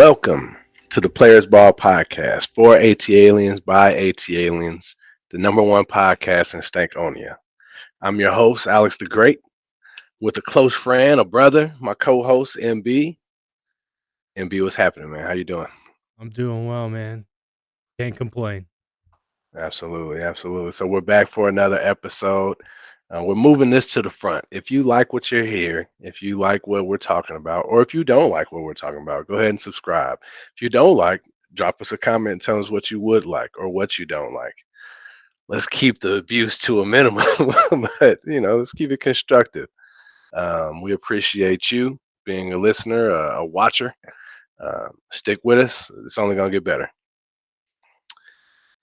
Welcome to the Players Ball Podcast for AT Aliens by AT Aliens, the number one podcast in Stankonia. I'm your host, Alex the Great, with a close friend, a brother, my co-host, MB. MB, what's happening, man? How you doing? I'm doing well, man. Can't complain. Absolutely, absolutely. So we're back for another episode. We're moving this to the front. If you like what you're hearing, if you like what we're talking about, or if you don't like what we're talking about, go ahead and subscribe. If you don't like, drop us a comment and tell us what you would like or what you don't like. Let's keep the abuse to a minimum, but let's keep it constructive. We appreciate you being a listener, a watcher. Stick with us. It's only gonna get better.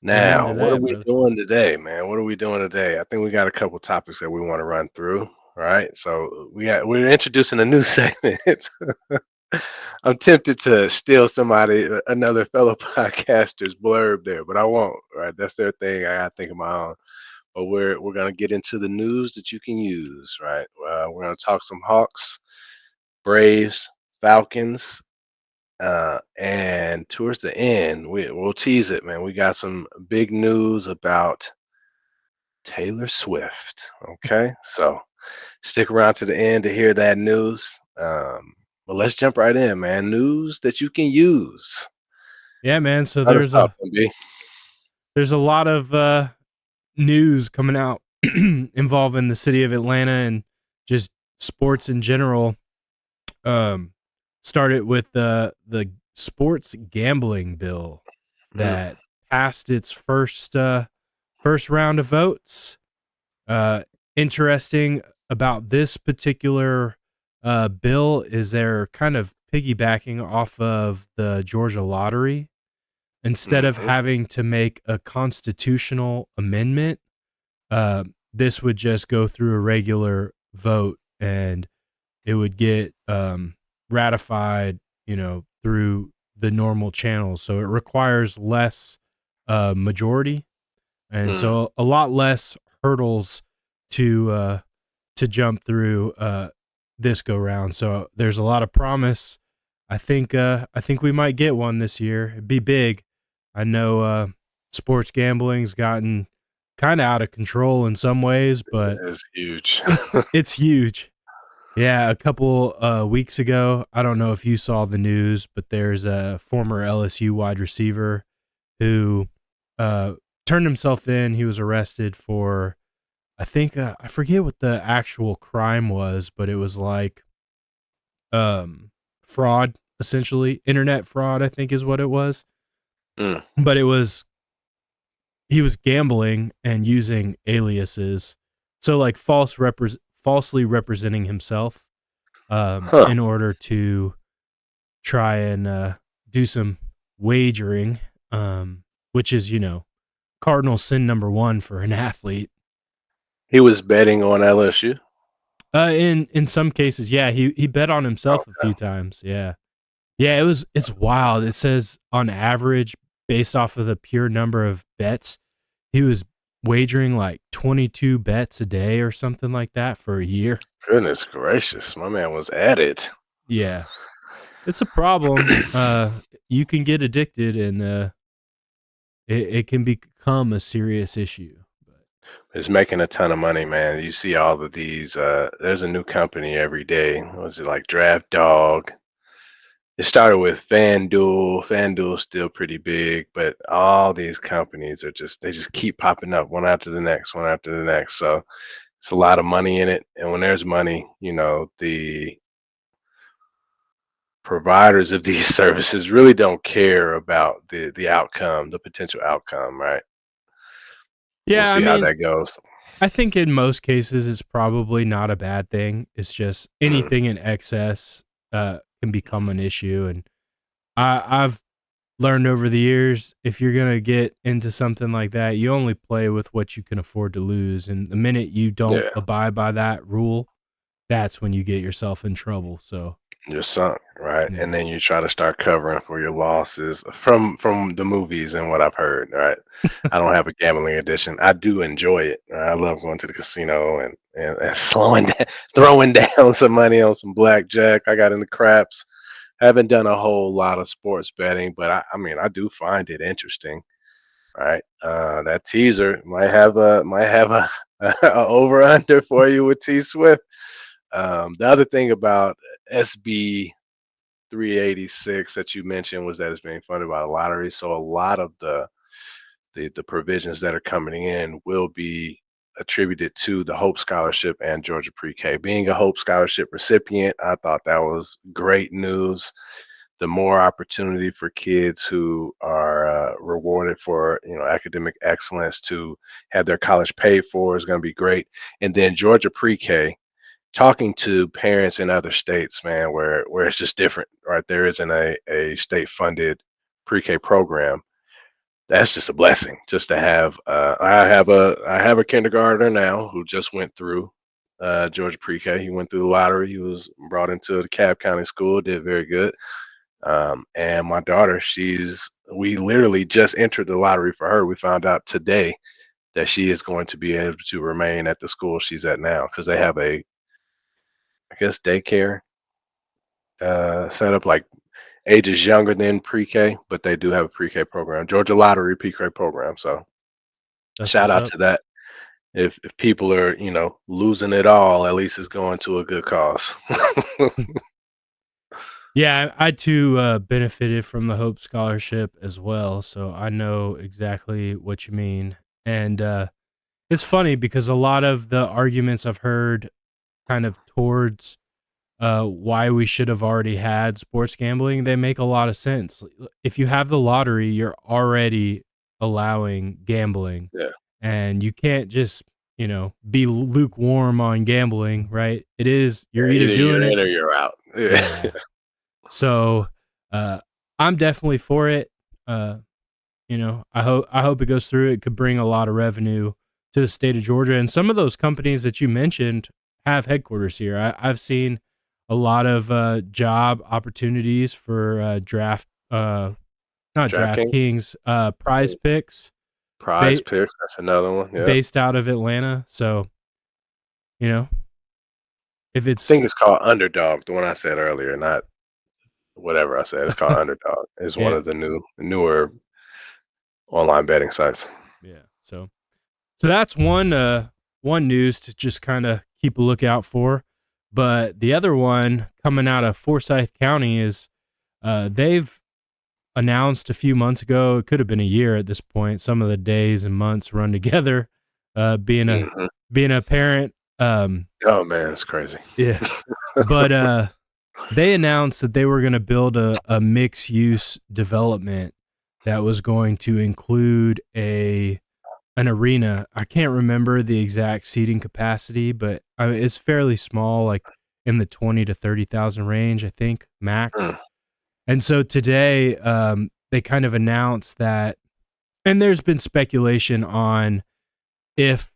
Amen Now, to what are that, we brother. doing today, man? What are we doing today? I think we got a couple topics that we want to run through. Right. So we're introducing a new segment. I'm tempted to steal another fellow podcaster's blurb there, but I won't. Right. That's their thing. I gotta think of my own. But we're gonna get into the news that you can use. Right. We're gonna talk some Hawks, Braves, Falcons, and towards the end, we'll tease it, man. We got some big news about Taylor Swift. Okay, so stick around to the end to hear that news. But let's jump right in, man. News that you can use. Yeah, man. So Let us there's talk, a MB. there's a lot of news coming out involving the city of Atlanta and just sports in general. Um, Started with the sports gambling bill Mm, that passed its first round of votes. Interesting about this particular bill is they're kind of piggybacking off of the Georgia lottery. Instead of mhm, having to make a constitutional amendment, uh, this would just go through a regular vote and it would get ratified, through the normal channels. So it requires less majority, and mm. so a lot less hurdles to jump through this go round. So there's a lot of promise. I think we might get one this year. It'd be big. I know sports gambling's gotten kind of out of control in some ways, but It's huge. it's huge. Yeah, a couple weeks ago, I don't know if you saw the news, but there's a former LSU wide receiver who uh, turned himself in. He was arrested for, I think, I forget what the actual crime was, but it was like fraud, essentially. Internet fraud, I think is what it was. Mm, But he was gambling and using aliases. So, like, falsely representing himself huh. in order to try and do some wagering, which is, cardinal sin number one for an athlete. He was betting on LSU. In some cases, yeah, he bet on himself a Okay. few times. Yeah, yeah, it's wild. It says on average, based off of the pure number of bets, he was wagering like 22 bets a day or something like that for a year. Goodness gracious, my man was at it. Yeah, it's a problem. You can get addicted, and it can become a serious issue. But It's making a ton of money, man. You see all of these. There's a new company every day. Was it like Draft Dog? It started with FanDuel. FanDuel's still pretty big, but all these companies they just keep popping up one after the next, one after the next. So it's a lot of money in it. And when there's money, the providers of these services really don't care about the outcome, the potential outcome, right? We'll yeah, I see how mean, that goes. I think in most cases it's probably not a bad thing. It's just Mm, anything in excess can become an issue, and I've learned over the years if you're gonna get into something like that, you only play with what you can afford to lose, and the minute you don't yeah. abide by that rule, that's when you get yourself in trouble. So You're sunk, right? And yeah, then you try to start covering for your losses from the movies and what I've heard, right? I don't have a gambling addiction. I do enjoy it. I love going to the casino and slowing down, throwing down some money on some blackjack. I got into craps, haven't done a whole lot of sports betting, but I mean, I do find it interesting, right? That teaser might have a, a over under for you with T Swift. The other thing about SB 386 that you mentioned was that it's being funded by the lottery. So a lot of the provisions that are coming in will be attributed to the Hope Scholarship and Georgia Pre-K. Being a Hope Scholarship recipient, I thought that was great news. The more opportunity for kids who are rewarded for academic excellence to have their college paid for is going to be great. And then Georgia Pre-K, talking to parents in other states, man, where it's just different, right? There isn't a state funded pre-K program. That's just a blessing just to have. I have a kindergartner now who just went through Georgia pre-K. He went through the lottery. He was brought into the Cobb County School, did very good. And my daughter, we literally just entered the lottery for her. We found out today that she is going to be able to remain at the school she's at now because they have I guess, daycare set up, like ages younger than pre-K, but they do have a pre-K program, Georgia Lottery pre-K program. So That's shout what's out up. to that. If people are losing it all, at least it's going to a good cause. Yeah, I too benefited from the Hope Scholarship as well, so I know exactly what you mean. And it's funny because a lot of the arguments I've heard kind of towards why we should have already had sports gambling, they make a lot of sense. If you have the lottery, you're already allowing gambling, Yeah, and you can't just be lukewarm on gambling, right? You're yeah, either either doing you're in it, or you're out. Yeah, yeah. So I'm definitely for it. Uh, I hope it goes through. It could bring a lot of revenue to the state of Georgia, and some of those companies that you mentioned have headquarters here. I've seen a lot of job opportunities for not DraftKings, DraftKings, Prize Picks, Prize ba- Picks. That's another one. Yeah, based out of Atlanta. So you know, if I it's think it's called Underdog. The one I said earlier, not whatever I said. It's called Underdog. It's one yeah, of the newer online betting sites. yeah. So that's one news to just kind of keep a lookout for. But the other one coming out of Forsyth County is they've announced a few months ago. It could have been a year at this point. Some of the days and months run together. Being a Hmm. being a parent, Oh man, it's crazy. yeah. But they announced that they were going to build a mixed use development that was going to include an arena. I can't remember the exact seating capacity, but it's fairly small, like in the 20 to 30,000 range, I think, max. Mm, And so today, they kind of announced that, and there's been speculation on if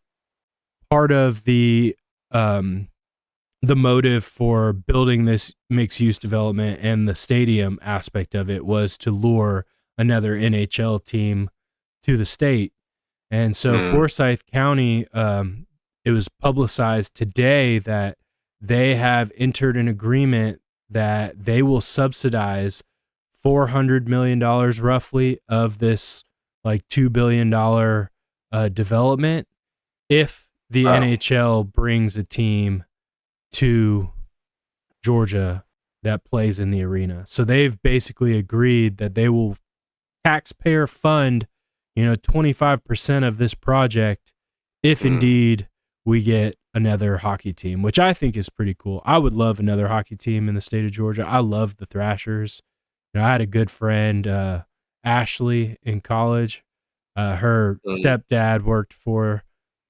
part of the motive for building this mixed use development and the stadium aspect of it was to lure another NHL team to the state. And so mm, Forsyth County, it was publicized today that they have entered an agreement that they will subsidize $400 million roughly of this like $2 billion development if the wow. NHL brings a team to Georgia that plays in the arena. So they've basically agreed that they will taxpayer fund 25% of this project if Mm. indeed we get another hockey team, which I think is pretty cool. I would love another hockey team in the state of Georgia. I love the Thrashers. I had a good friend, Ashley, in college. Her Mm. stepdad worked for,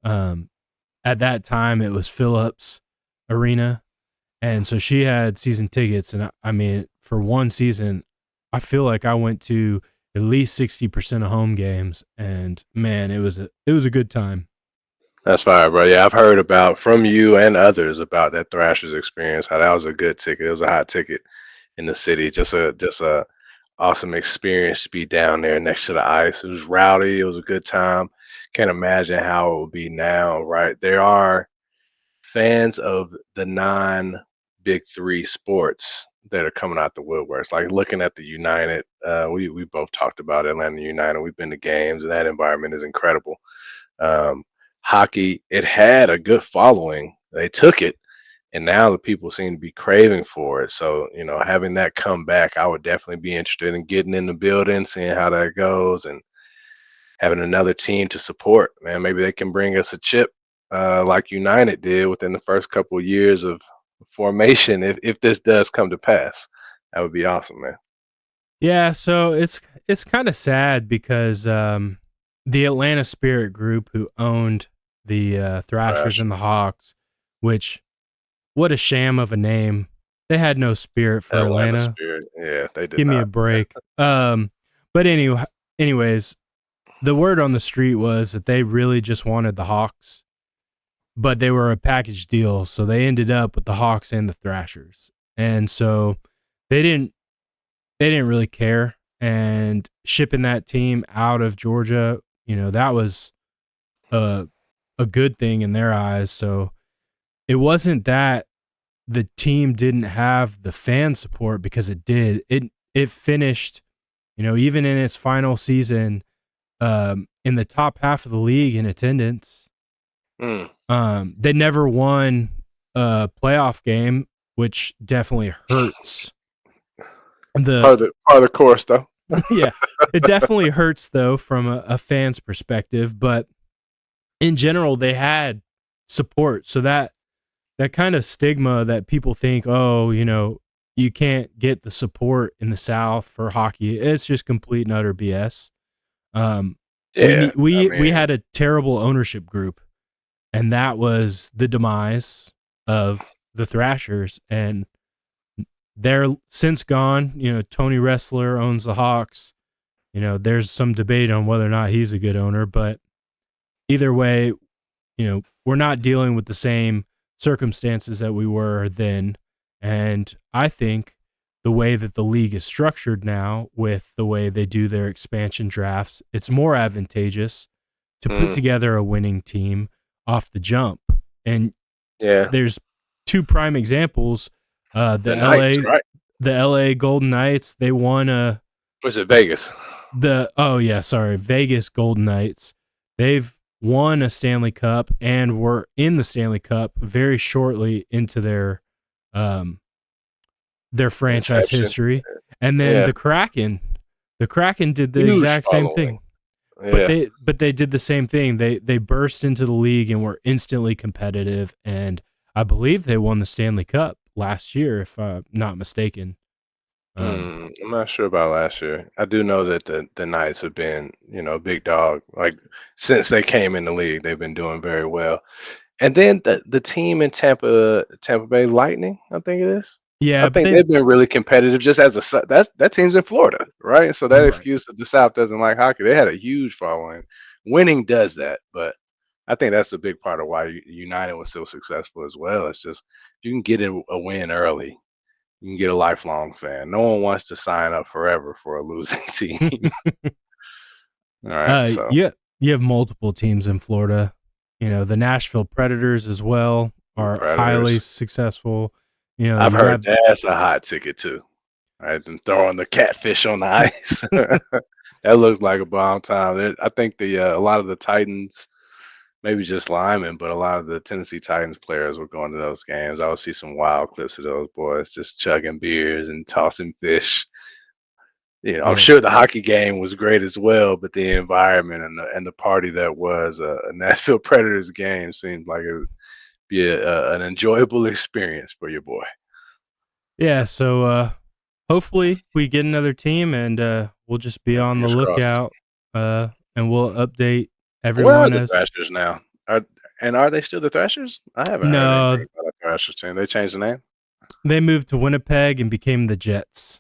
um, at that time, it was Phillips Arena. And so she had season tickets. And I mean, for one season, I feel like I went to at least 60% of home games. And man, it was a good time. That's fine, bro. Yeah, I've heard about from you and others about that Thrashers experience. How that was a good ticket. It was a hot ticket in the city. Just a awesome experience to be down there next to the ice. It was rowdy. It was a good time. Can't imagine how it would be now. Right, there are fans of the non Big Three sports that are coming out the woodworks. Like looking at the United, we both talked about Atlanta United. We've been to games, and that environment is incredible. Um, Hockey, it had a good following. They took it, and now the people seem to be craving for it. So, having that come back, I would definitely be interested in getting in the building, seeing how that goes, and having another team to support. Man, maybe they can bring us a chip, like United did within the first couple of years of formation. If this does come to pass, that would be awesome, man. Yeah, so it's kind of sad because the Atlanta Spirit Group, who owned the Thrashers Trash. and the Hawks, which what a sham of a name. They had no spirit for Atlanta Atlanta. Spirit. Yeah, they did Give me a not. break. But anyways, the word on the street was that they really just wanted the Hawks, but they were a package deal, so they ended up with the Hawks and the Thrashers, and so they didn't really care. And shipping that team out of Georgia, that was a good thing in their eyes. So it wasn't that the team didn't have the fan support, because it did. It finished, even in its final season, in the top half of the league in attendance. Mm. They never won a playoff game, which definitely hurts. Part of the course, though. Yeah, it definitely hurts though from a fan's perspective, but in general they had support. So that kind of stigma that people think, oh, you can't get the support in the South for hockey, it's just complete and utter BS. Yeah, We had a terrible ownership group, and that was the demise of the Thrashers, and they're since gone. Tony Ressler owns the Hawks. There's some debate on whether or not he's a good owner, but either way, we're not dealing with the same circumstances that we were then. And I think the way that the league is structured now, with the way they do their expansion drafts, it's more advantageous to put together a winning team off the jump. And yeah, there's two prime examples. the Knights, right? The LA Golden Knights, they won Was it Vegas? Vegas Golden Knights. They've won a Stanley Cup and were in the Stanley Cup very shortly into their franchise Inception. history. And then Yeah, the Kraken did the huge exact same following. thing. Yeah, But they did the same thing. They burst into the league and were instantly competitive, and I believe they won the Stanley Cup last year, if I'm not mistaken. I'm not sure about last year. I do know that the Knights have been, a big dog. Like since they came in the league, they've been doing very well. And then the team in Tampa Bay Lightning, I think it is. I Yeah, but think they've been really competitive just as that team's in Florida, right? So that right. excuse that the South doesn't like hockey, they had a huge following. Winning does that, but I think that's a big part of why United was so successful as well. It's just if you can get a win early, you can get a lifelong fan. No one wants to sign up forever for a losing team. All right, so Yeah, you have multiple teams in Florida. The Nashville Predators as well are highly Predators. successful. I've You heard got that's a hot ticket too. Right, and throwing the catfish on the ice. That looks like a bomb time. I think a lot of the Titans, maybe just Lyman, but a lot of the Tennessee Titans players were going to those games. I would see some wild clips of those boys just chugging beers and tossing fish. I'm yeah. sure the hockey game was great as well, but the environment and the party that was a Nashville Predators game seemed like it would be an enjoyable experience for your boy. Yeah, so hopefully we get another team, and we'll just be on the Fingers crossed. lookout, and we'll update Where are everyone the as Thrashers now? Are they still the Thrashers? I haven't heard anything no, about the Thrashers team. They changed the name. they moved to Winnipeg and became the Jets.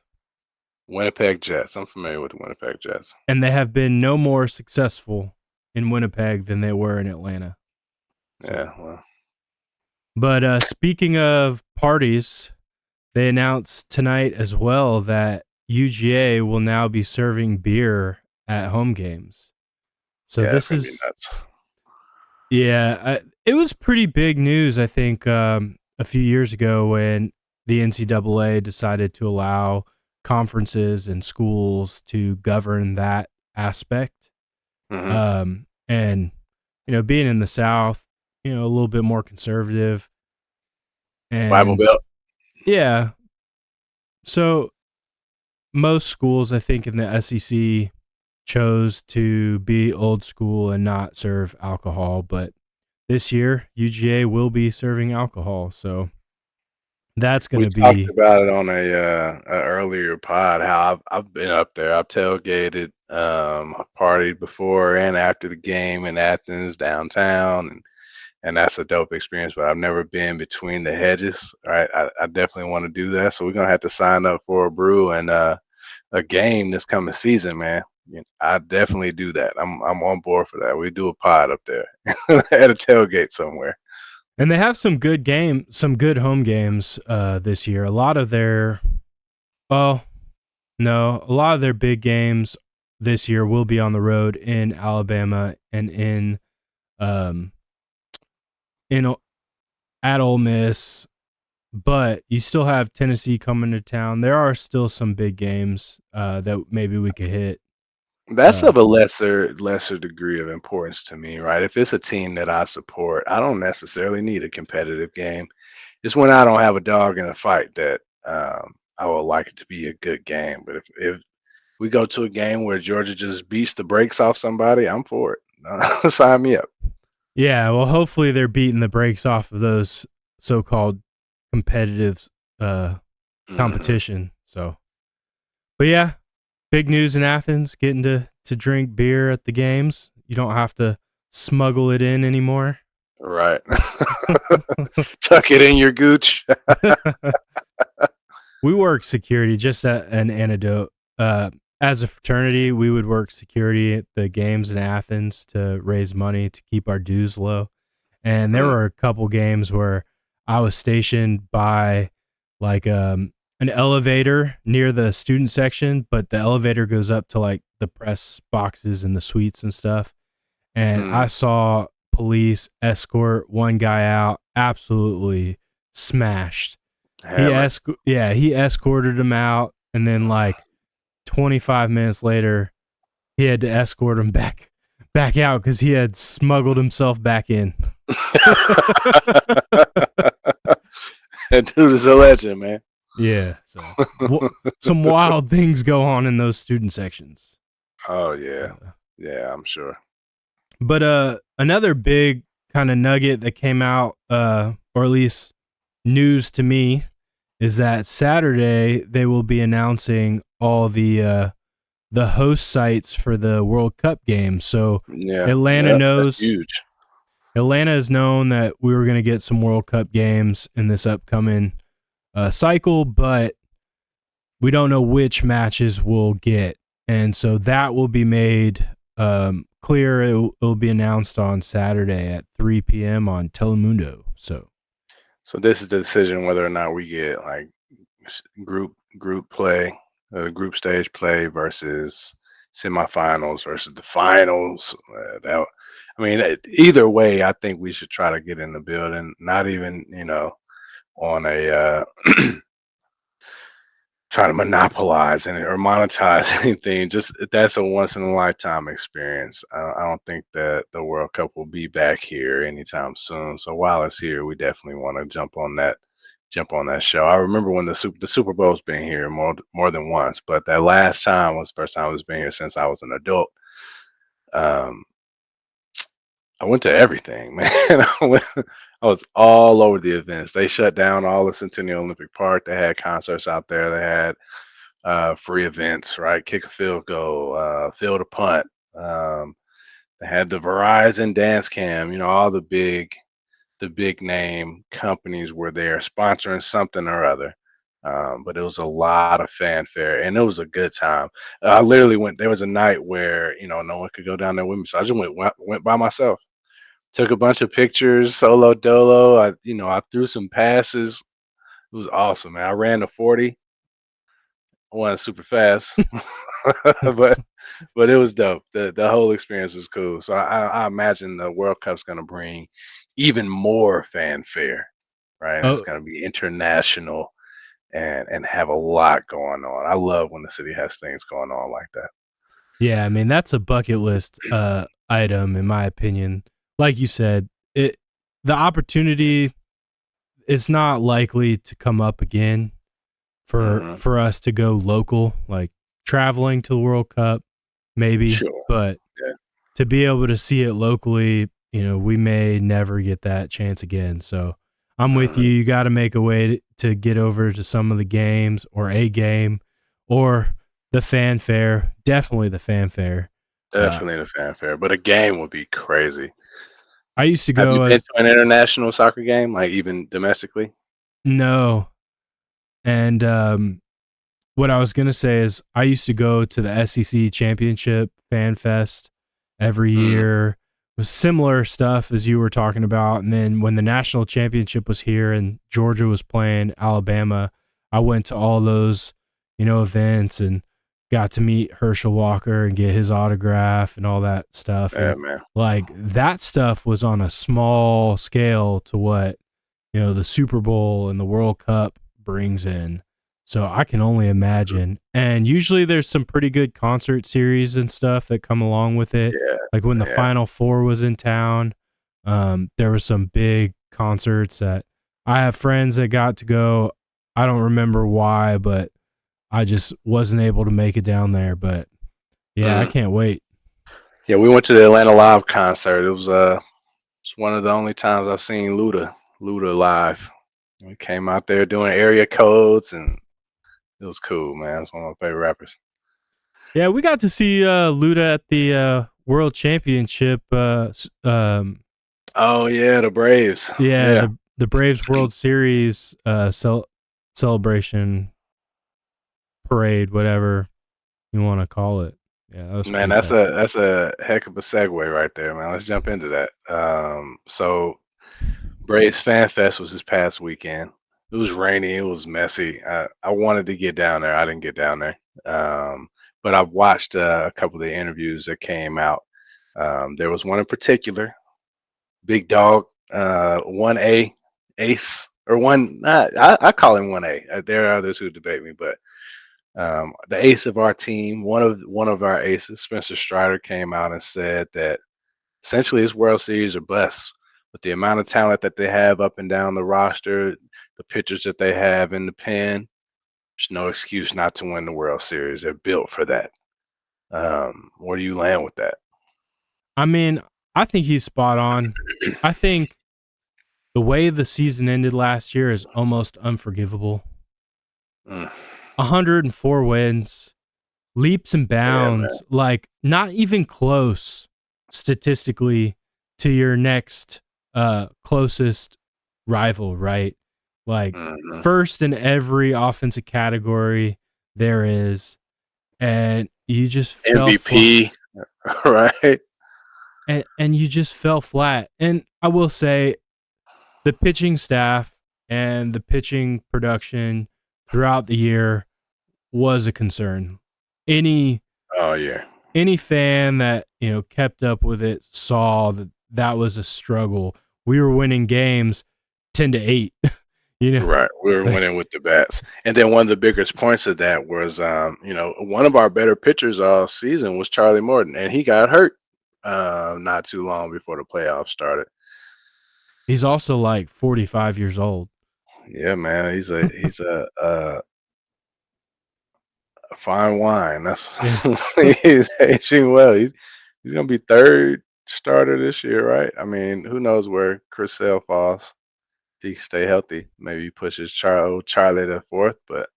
Winnipeg Jets. I'm familiar with the Winnipeg Jets. And they have been no more successful in Winnipeg than they were in Atlanta. So, Yeah, well, but speaking of parties, they announced tonight as well that UGA will now be serving beer at home games. So yeah, it's this gonna be is, nuts. yeah, it was pretty big news, I think, a few years ago when the NCAA decided to allow conferences and schools to govern that aspect. Hmm. And being in the South, a little bit more conservative, Bible and Belt. yeah, so most schools, I think, in the SEC chose to be old school and not serve alcohol, but this year UGA will be serving alcohol, so that's going We to talked be. about it on a earlier pod. How I've been up there. I've tailgated, I've partied before and after the game in Athens downtown, and that's a dope experience. But I've never been between the hedges. Right, I definitely want to do that. So we're gonna have to sign up for a brew and a game this coming season, man. I definitely do that. I'm on board for that. We do a pod up there at a tailgate somewhere. And they have some good home games this year. A lot of their, well, no, a lot of their big games this year will be on the road in Alabama and um in at Ole Miss, but you still have Tennessee coming to town. There are still some big games that maybe we could hit. That's Uh, of a lesser degree of importance to me, right? If it's a team that I support, I don't necessarily need a competitive game. It's when I don't have a dog in a fight that I would like it to be a good game. But if we go to a game where Georgia just beats the brakes off somebody, I'm for it. Sign me up. yeah, well, hopefully they're beating the brakes off of those so-called competitive uh, Hmm. competition. So, but yeah, big news in Athens, getting to drink beer at the games. You don't have to smuggle it in anymore. Right. Tuck it in your gooch. We work security, just an anecdote. As a fraternity, we would work security at the games in Athens to raise money to keep our dues low. And there Mm, were a couple games where I was stationed by like an elevator near the student section, but the elevator goes up to like the press boxes and the suites and stuff. And I mm. saw police escort one guy out, absolutely smashed. Hammered. He escorted him out, and then like 25 minutes later, he had to escort him back out because he had smuggled himself back in. That dude is a legend, man. Yeah, so some wild things go on in those student sections. Oh yeah, Uh, yeah, I'm sure. but another big kind of nugget that came out, or at least news to me, is that Saturday they will be announcing all the host sites for the World Cup games. So Yeah, Atlanta yeah, that's knows huge. Atlanta has known that we were going to get some World Cup games in this upcoming cycle, but we don't know which matches we'll get, and so that will be made clear. It will be announced on Saturday at 3 p.m. on Telemundo. So So this is the decision whether or not we get like group play, group stage play versus semifinals versus the finals. That I mean, either way, I think we should try to get in the building. Not even on a try to monopolize or monetize anything. Just that's a once in a lifetime experience. I don't think that the World Cup will be back here anytime soon. So while it's here, we definitely want to jump on that show. I remember when the Super Bowl's been here more than once, but that last time was the first time it's been here since I was an adult. Um, I went to everything, man. I was all over the events. They shut down all the Centennial Olympic Park. They had concerts out there. They had free events, right? Kick a field goal, field a punt. Um, they had the Verizon dance cam. All the big name companies were there sponsoring something or other. But it was a lot of fanfare, and it was a good time. I literally went. There was a night where no one could go down there with me, so I just went by myself. Took a bunch of pictures, solo dolo. I threw some passes. It was awesome, man. I ran the 40. I wasn't super fast, but it was dope. The whole experience was cool. So I imagine the World Cup's going to bring even more fanfare, right? It's oh going to be international. and have a lot going on. I love when the city has things going on like that. Yeah, I mean that's a bucket list item in my opinion. Like you said, the opportunity is not likely to come up again Hmm. for us to go local, like traveling to the World Cup, maybe, Sure. but Yeah. to be able to see it locally, we may never get that chance again. So I'm with you. Hmm. You got to make a way to get over to some of the games or a game or the fanfare. Definitely the fanfare. Uh, Definitely the fanfare, but a game would be crazy. I used to Have you go been as to an international soccer game, like even domestically? no. And what I was going to say is I used to go to the SEC Championship Fan Fest every Mm. year. It was similar stuff as you were talking about. And then when the national championship was here and Georgia was playing Alabama, I went to all those, events and got to meet Herschel Walker and get his autograph and all that stuff. Yeah, And man. like that stuff was on a small scale to what, the Super Bowl and the World Cup brings in. So I can only imagine. And usually there's some pretty good concert series and stuff that come along with it. Yeah, Like when the yeah. Final Four was in town, there was some big concerts that I have friends that got to go. I don't remember why, but I just wasn't able to make it down there. But yeah, I Mm. can't wait. Yeah, we went to the Atlanta Live concert. It's one of the only times I've seen Luda live. We came out there doing area codes, and it was cool, man. It's one of my favorite rappers. Yeah, we got to see Luda at the World Championship. Oh yeah, the Braves. Yeah, Yeah, the Braves World Series celebration parade, whatever you want to call it. Yeah, that was man, pretty tight. that's a heck of a segue right there, man. Let's jump into that. So Braves Fan Fest was this past weekend. It was rainy. It was messy. I wanted to get down there. I didn't get down there. But I watched a couple of the interviews that came out. There was one in particular, Big Dog, 1A Ace, or one. I call him 1A. There are others who debate me, but the ace of our team, one of our aces, Spencer Strider, came out and said that essentially this World Series are blessed with the amount of talent that they have up and down the roster, the pitchers that they have in the pen. There's no excuse not to win the World Series. They're built for that. Where do you land with that? I mean, I think he's spot on. I think the way the season ended last year is almost unforgivable. Mm, 104 wins, leaps and yeah, man. bounds, like not even close statistically to your next closest rival, right? Like Hmm. first in every offensive category there is, and you just fell flat. MVP, right? And you just fell flat. And I will say the pitching staff and the pitching production throughout the year was a concern. Any Oh yeah, any fan that kept up with it saw that that was a struggle. We were winning games 10-8. you know, right. We were like, winning with the bats, and then one of the biggest points of that was, one of our better pitchers all season was Charlie Morton, and he got hurt not too long before the playoffs started. he's also like 45 years old. Yeah, man, he's a fine wine. That's Yeah. he's aging well. He's gonna be third starter this year, right? I mean, who knows where Chris Sale falls? If he can stay healthy, maybe he pushes Charlie to fourth. But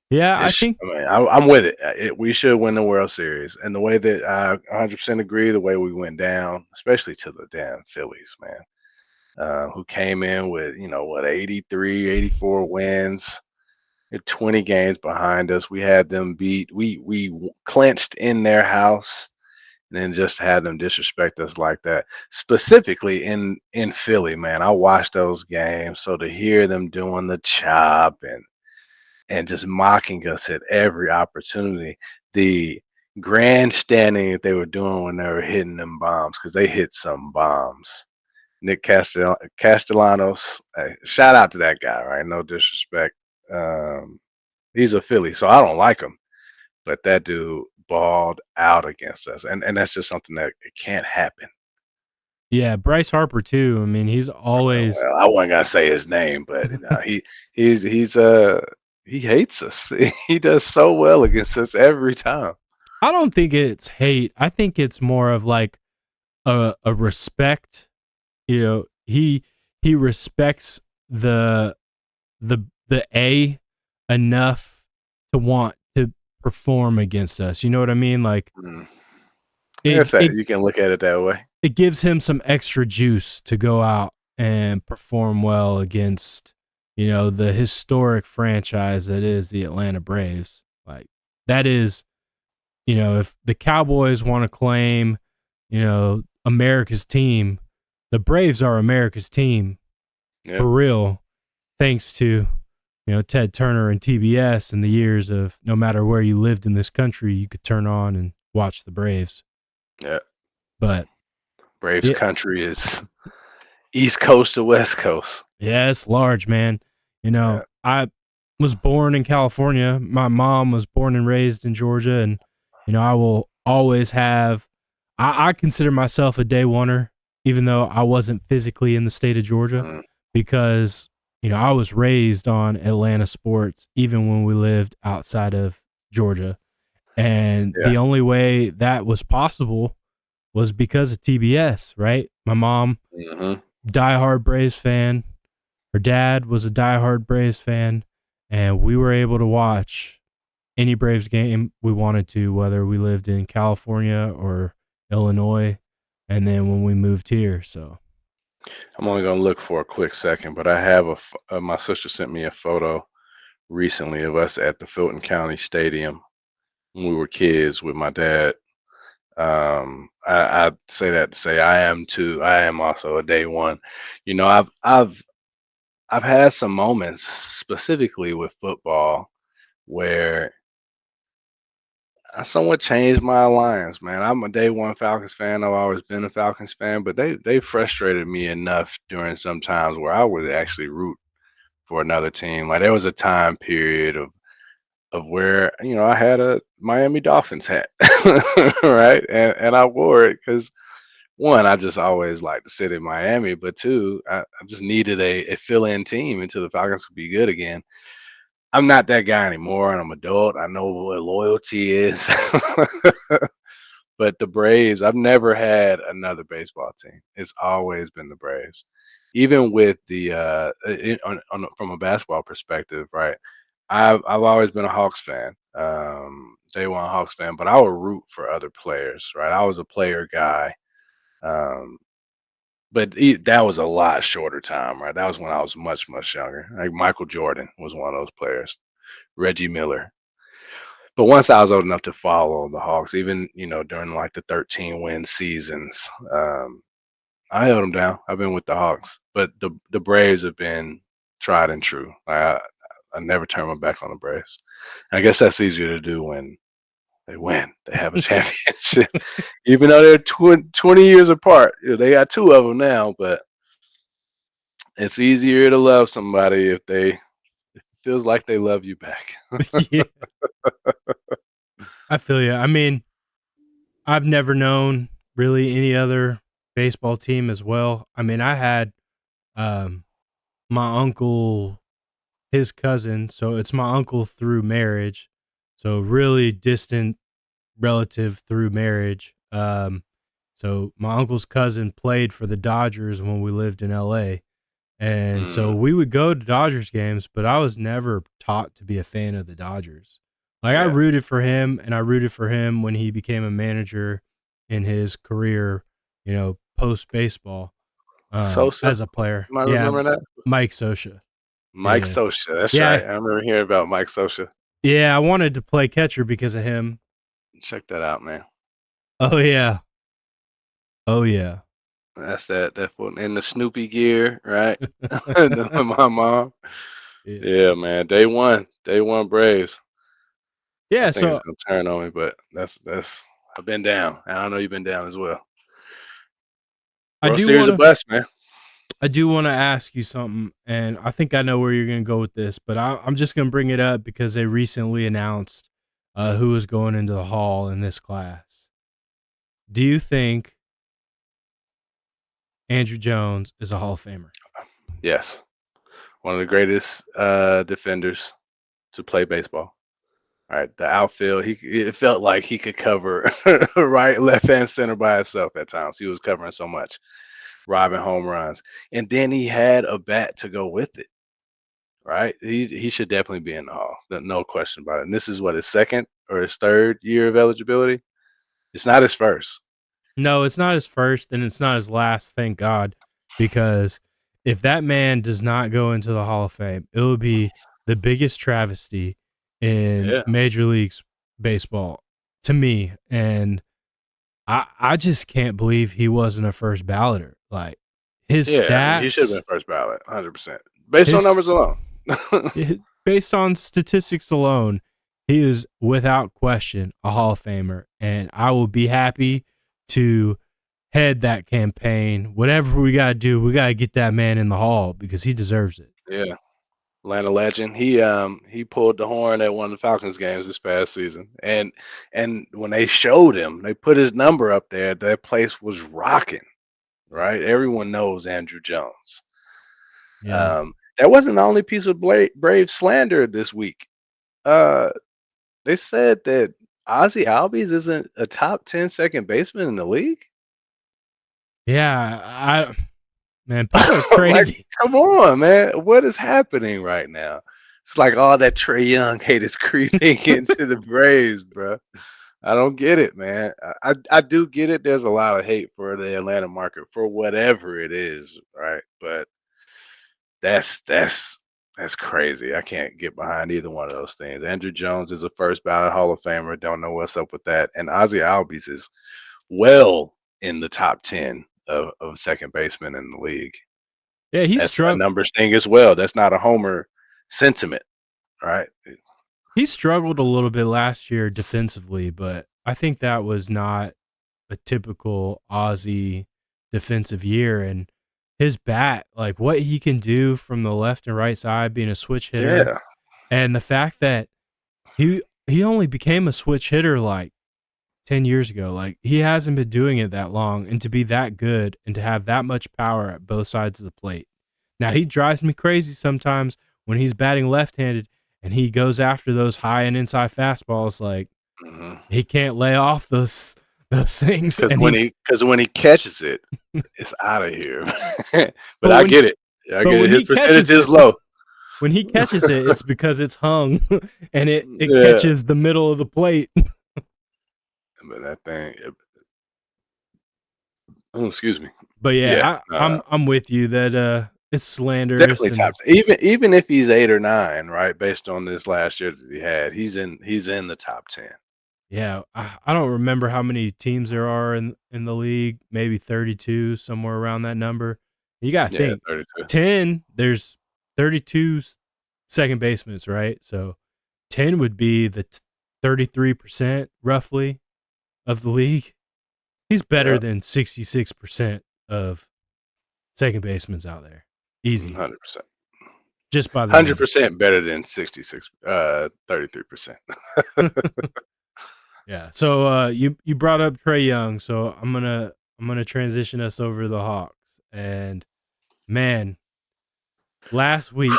Yeah, I it's, think I mean, I'm with it. We should win the World Series, and the way that I 100% agree, the way we went down, especially to the damn Phillies, man, who came in with 83, 84 wins. They're 20 games behind us. We had them beat. We clinched in their house, and then just had them disrespect us like that. Specifically in Philly, man. I watched those games, so to hear them doing the chop and just mocking us at every opportunity, the grandstanding that they were doing when they were hitting them bombs, because they hit some bombs. Castellanos. Hey, shout out to that guy, right? No disrespect. He's a Philly, so I don't like him, but that dude balled out against us, and that's just something that it can't happen. Yeah, Bryce Harper too. I mean, he's always. Well, I wasn't gonna say his name, but he's he hates us. He does so well against us every time. I don't think it's hate. I think it's more of like a respect. You know, he respects the A enough to want to perform against us. You know what I mean? Like Mm. I it guess that it you can look at it that way. it gives him some extra juice to go out and perform well against, the historic franchise that is the Atlanta Braves. Like that is, if the Cowboys want to claim, America's team, the Braves are America's team Yeah, for real, thanks to, Ted Turner and TBS and the years of no matter where you lived in this country, you could turn on and watch the Braves. yeah. But Braves yeah, country is East Coast to West Coast. yeah, it's large, man. Yeah. I was born in California. My mom was born and raised in Georgia, and I will always have. I consider myself a day oneer, even though I wasn't physically in the state of Georgia, Mm, because I was raised on Atlanta sports, even when we lived outside of Georgia, and yeah. the only way that was possible was because of TBS. Right, my mom, Hmm. diehard Braves fan. Her dad was a diehard Braves fan, and we were able to watch any Braves game we wanted to, whether we lived in California or Illinois, and then when we moved here. So, I'm only gonna look for a quick second, but I have my sister sent me a photo recently of us at the Fulton County Stadium when we were kids with my dad. I say that to say I am too. I am also a day one. I've had some moments specifically with football where I somewhat changed my alliance, man. I'm a day one Falcons fan. I've always been a Falcons fan, but they frustrated me enough during some times where I would actually root for another team. Like there was a time period of where I had a Miami Dolphins hat, right, and I wore it because one, I just always liked the city of Miami, but two, I just needed a fill-in team until the Falcons could be good again. I'm not that guy anymore, and I'm adult. I know what loyalty is. But the Braves, I've never had another baseball team. It's always been the Braves. Even with the from a basketball perspective, right? I've always been a Hawks fan, day one Hawks fan, but I would root for other players, right? I was a player guy, um, but that was a lot shorter time, right? That was when I was much younger. Like Michael Jordan was one of those players, Reggie Miller. But once I was old enough to follow the Hawks, even during like the 13 win seasons, I held them down. I've been with the Hawks, but the Braves have been tried and true. I never turn my back on the Braves. And I guess that's easier to do when they win. They have a championship, even though they're 20 years apart. They got two of them now, but it's easier to love somebody if it feels like they love you back. yeah, I feel you. I mean, I've never known really any other baseball team as well. I mean, I had um, my uncle, his cousin, so it's my uncle through marriage, so really distant relative through marriage. So my uncle's cousin played for the Dodgers when we lived in LA. And so Mm, we would go to Dodgers games, but I was never taught to be a fan of the Dodgers. Like I yeah, rooted for him and I rooted for him when he became a manager in his career, post baseball, Sosa. as a player. Am I Yeah, remembering that? Mike Sosha. Mike Yeah. Socha. That's Yeah. right. I remember hearing about Mike Socha. Yeah, I wanted to play catcher because of him. Check that out, man. Oh yeah. Oh yeah. That's that foot in the Snoopy gear, right? My mom. Yeah. Yeah, man. Day one Braves. I Yeah, think it's so gonna turn on me, but that's. I've been down. I know you've been down as well. I World do Series want of to bust, man. I do want to ask you something, and I think I know where you're going to go with this, but I'm just going to bring it up because they recently announced who is going into the Hall in this class. Do you think Andrew Jones is a Hall of Famer? Yes, one of the greatest defenders to play baseball. All right, the outfield, it felt like he could cover right, left, and center by himself at times. He was covering so much, robbing home runs, and then he had a bat to go with it. Right, he should definitely be in the Hall. No question about it. And this is what his second or his third year of eligibility. It's not his first. No, it's not his first and it's not his last, thank God, because if that man does not go into the Hall of Fame, it will be the biggest travesty in Yeah, Major League Baseball to me. And I just can't believe he wasn't a first balloter. Like his yeah, he should have stats, been first ballot, 100%, based on his numbers alone. based on statistics alone, he is without question a Hall of Famer, and I will be happy to head that campaign. Whatever we got to do, we got to get that man in the Hall because he deserves it. Yeah, Atlanta legend. He pulled the horn at one of the Falcons games this past season, and when they showed him, they put his number up there. That place was rocking. Right, everyone knows Andrew Jones. Yeah. That wasn't the only piece of Brave slander this week. Uh, they said that Ozzy Albies isn't a top 10 second baseman in the league. Yeah, man, people are Like, crazy. come on, man. What is happening right now? It's like all that Trey Young hate is creeping into the Braves, bro. I don't get it, man. I do get it. There's a lot of hate for the Atlanta market for whatever it is, right? But that's crazy. I can't get behind either one of those things. Andrew Jones is a first ballot Hall of Famer. Don't know what's up with that. And Ozzy Albies is well in the top 10 of second baseman in the league. Yeah, That's a numbers thing as well. That's not a homer sentiment, right? he struggled a little bit last year defensively, but I think that was not a typical Aussie defensive year. And his bat, like what he can do from the left and right side, being a switch hitter, Yeah. and the fact that he only became a switch hitter like 10 years ago. Like he hasn't been doing it that long, and to be that good and to have that much power at both sides of the plate. Now he drives me crazy sometimes when he's batting left-handed and he goes after those high and inside fastballs. Like Mm-hmm. he can't lay off those things, Because and when he catches it, it's out of here. But but I when get it. I but get it. when His he percentage catches is it, low. when he catches it, it's because it's hung and it Yeah. catches the middle of the plate. But that thing, oh, excuse me. But Yeah. yeah, I'm with you that it's slanderous Definitely and top. Even if he's 8 or 9, right? Based on this last year that he had, he's in the top 10. yeah, I don't remember how many teams there are in the league, maybe 32, somewhere around that number. You got to Yeah, think 32. 10, there's 32 second basemen, right? So 10 would be the 33% roughly of the league. He's better Yeah, than 66% of second basemen out there. Easy. 100%. Just by the number. 100% better than 66 33%. Yeah. So you brought up Trey Young, so I'm gonna transition us over to the Hawks. And man, last week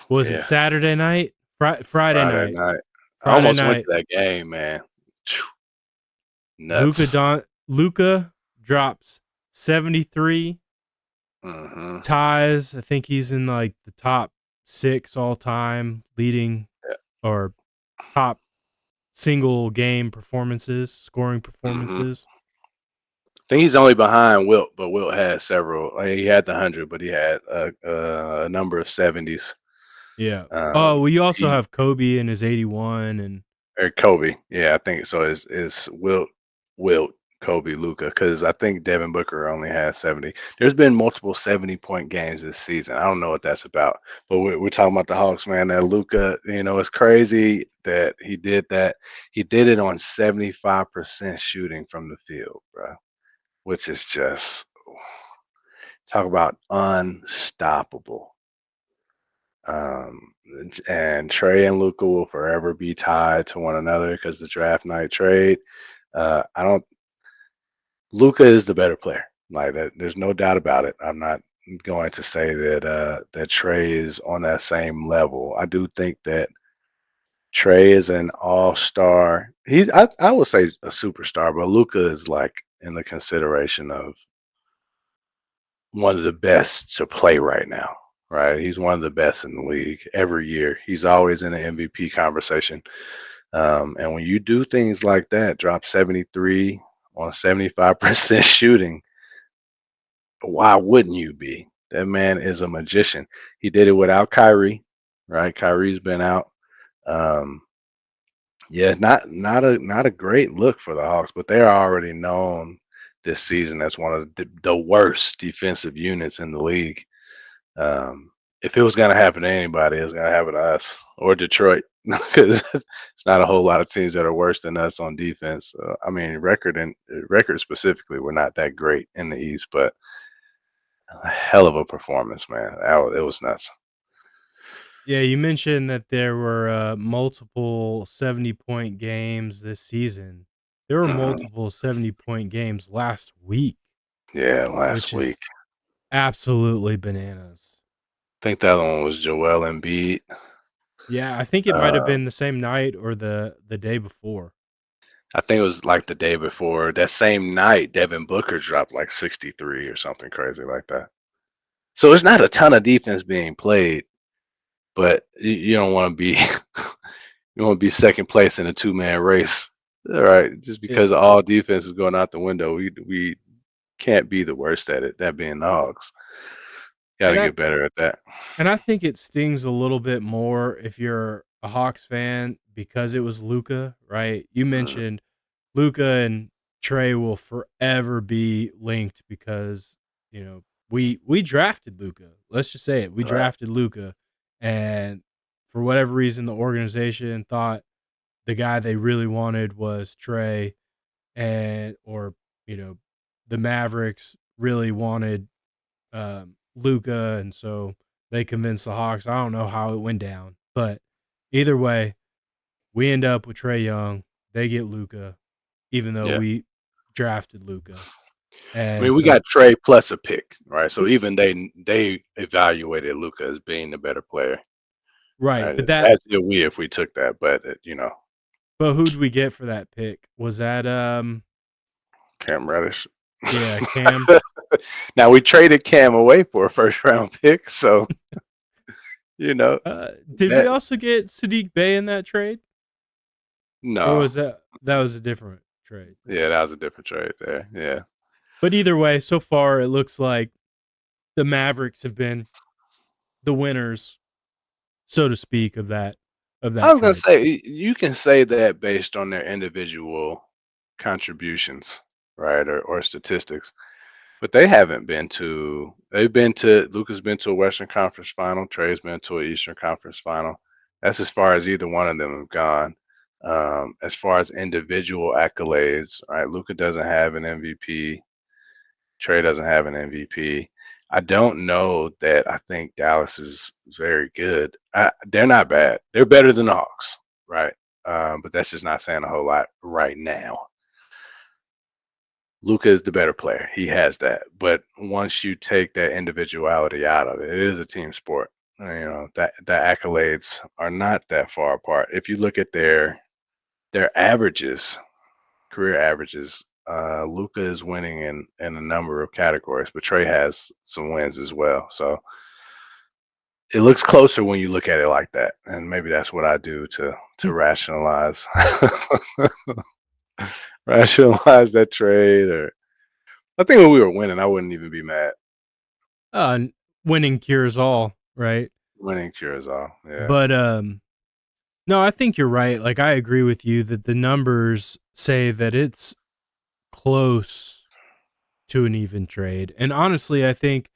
was it Yeah, Saturday night? Friday Friday night. night. I Friday almost went night. to that game, man. Nuts. Luka drops 73, Mhm. ties. I think he's in like the top 6 all time leading Yeah. or top single game performances, scoring Mhm. performances. I think he's only behind Wilt, but Wilt had several. Like, he had the 100, but he had a number of 70s. Yeah. Oh, well, you also He have Kobe in his 81 and or Kobe. Yeah, I think so. Is Wilt, Kobe, Luka? Because I think Devin Booker only has 70. There's been multiple 70-point games this season. I don't know what that's about. But we're talking about the Hawks, man. That Luka, it's crazy that he did that. He did it on 75% shooting from the field, bro. Which is just Talk about unstoppable. Um, and Trey and Luka will forever be tied to one another because the draft night trade. I don't. Luka is the better player. Like that, there's no doubt about it. I'm not going to say that Trey is on that same level. I do think that Trey is an all-star. I would say a superstar, but Luka is like in the consideration of one of the best to play right now. Right, he's one of the best in the league every year. He's always in the MVP conversation. And when you do things like that, drop 73 on 75% shooting, why wouldn't you be? That man is a magician. He did it without Kyrie, right? Kyrie's been out. Um, yeah, not a great look for the Hawks, but they're already known this season as one of the worst defensive units in the league. Um, if it was going to happen to anybody, it was going to happen to us or Detroit because it's not a whole lot of teams that are worse than us on defense. I mean, record specifically, we're not that great in the East, but a hell of a performance, man. It was nuts. Yeah, you mentioned that there were multiple 70-point games this season. There were Hmm. multiple 70-point games last week, Yeah, last which week. is absolutely bananas. I think the other one was Joel Embiid. Yeah, I think it might have Uh, been the same night or the day before. I think it was like the day before. That same night, Devin Booker dropped like 63 or something crazy like that. So it's not a ton of defense being played, but you don't want to be you want to be second place in a two-man race. All right, just Yeah. because all defense is going out the window, we can't be the worst at it. That being the Hogs, got And to I get better at that. and I think it stings a little bit more if you're a Hawks fan because it was Luka, right? You Mm, mentioned Luka and Trey will forever be linked because, we drafted Luka. Let's just say it. We right. drafted Luka, and for whatever reason the organization thought the guy they really wanted was Trey, and or, you know, the Mavericks really wanted Luka, and so they convinced the Hawks. I don't know how it went down, but either way, we end up with Trey Young. They get Luka, even though Yeah. we drafted Luka, I and mean, we so got Trey plus a pick, right? So we even they evaluated Luca as being the better player, right, right? but that As did we if we took that, but but who'd we get for that pick? Was that Cam Reddish. yeah, Cam? Now we traded Cam away for a first round pick, so you know Did we that also get Sadiq Bey in that trade, or no, was that was a different trade? yeah, that was a different trade there. Yeah, But either way, so far it looks like the Mavericks have been the winners, so to speak, of I that was gonna trade. say you can say that based on their individual contributions, right, or statistics. But they haven't been to. They've been to. Luca's been to a Western Conference final. Trey's been to an Eastern Conference final. That's as far as either one of them have gone. As far as individual accolades, right? Luca doesn't have an MVP. Trey doesn't have an MVP. I don't know that I think Dallas is very good. They're not bad. They're better than the Hawks, right? But that's just not saying a whole lot right now. Luka is the better player. He has that. But once you take that individuality out of it, it is a team sport. That the accolades are not that far apart. If you look at their averages, career averages, Luka is winning in a number of categories, but Trey has some wins as well. So it looks closer when you look at it like that. And maybe that's what I do to rationalize rationalize that trade. Or I think when we were winning, I wouldn't even be mad. Uh, Winning cures all, right? Winning cures all. Yeah. But no, I think you're right. Like I agree with you that the numbers say that it's close to an even trade. And honestly, I think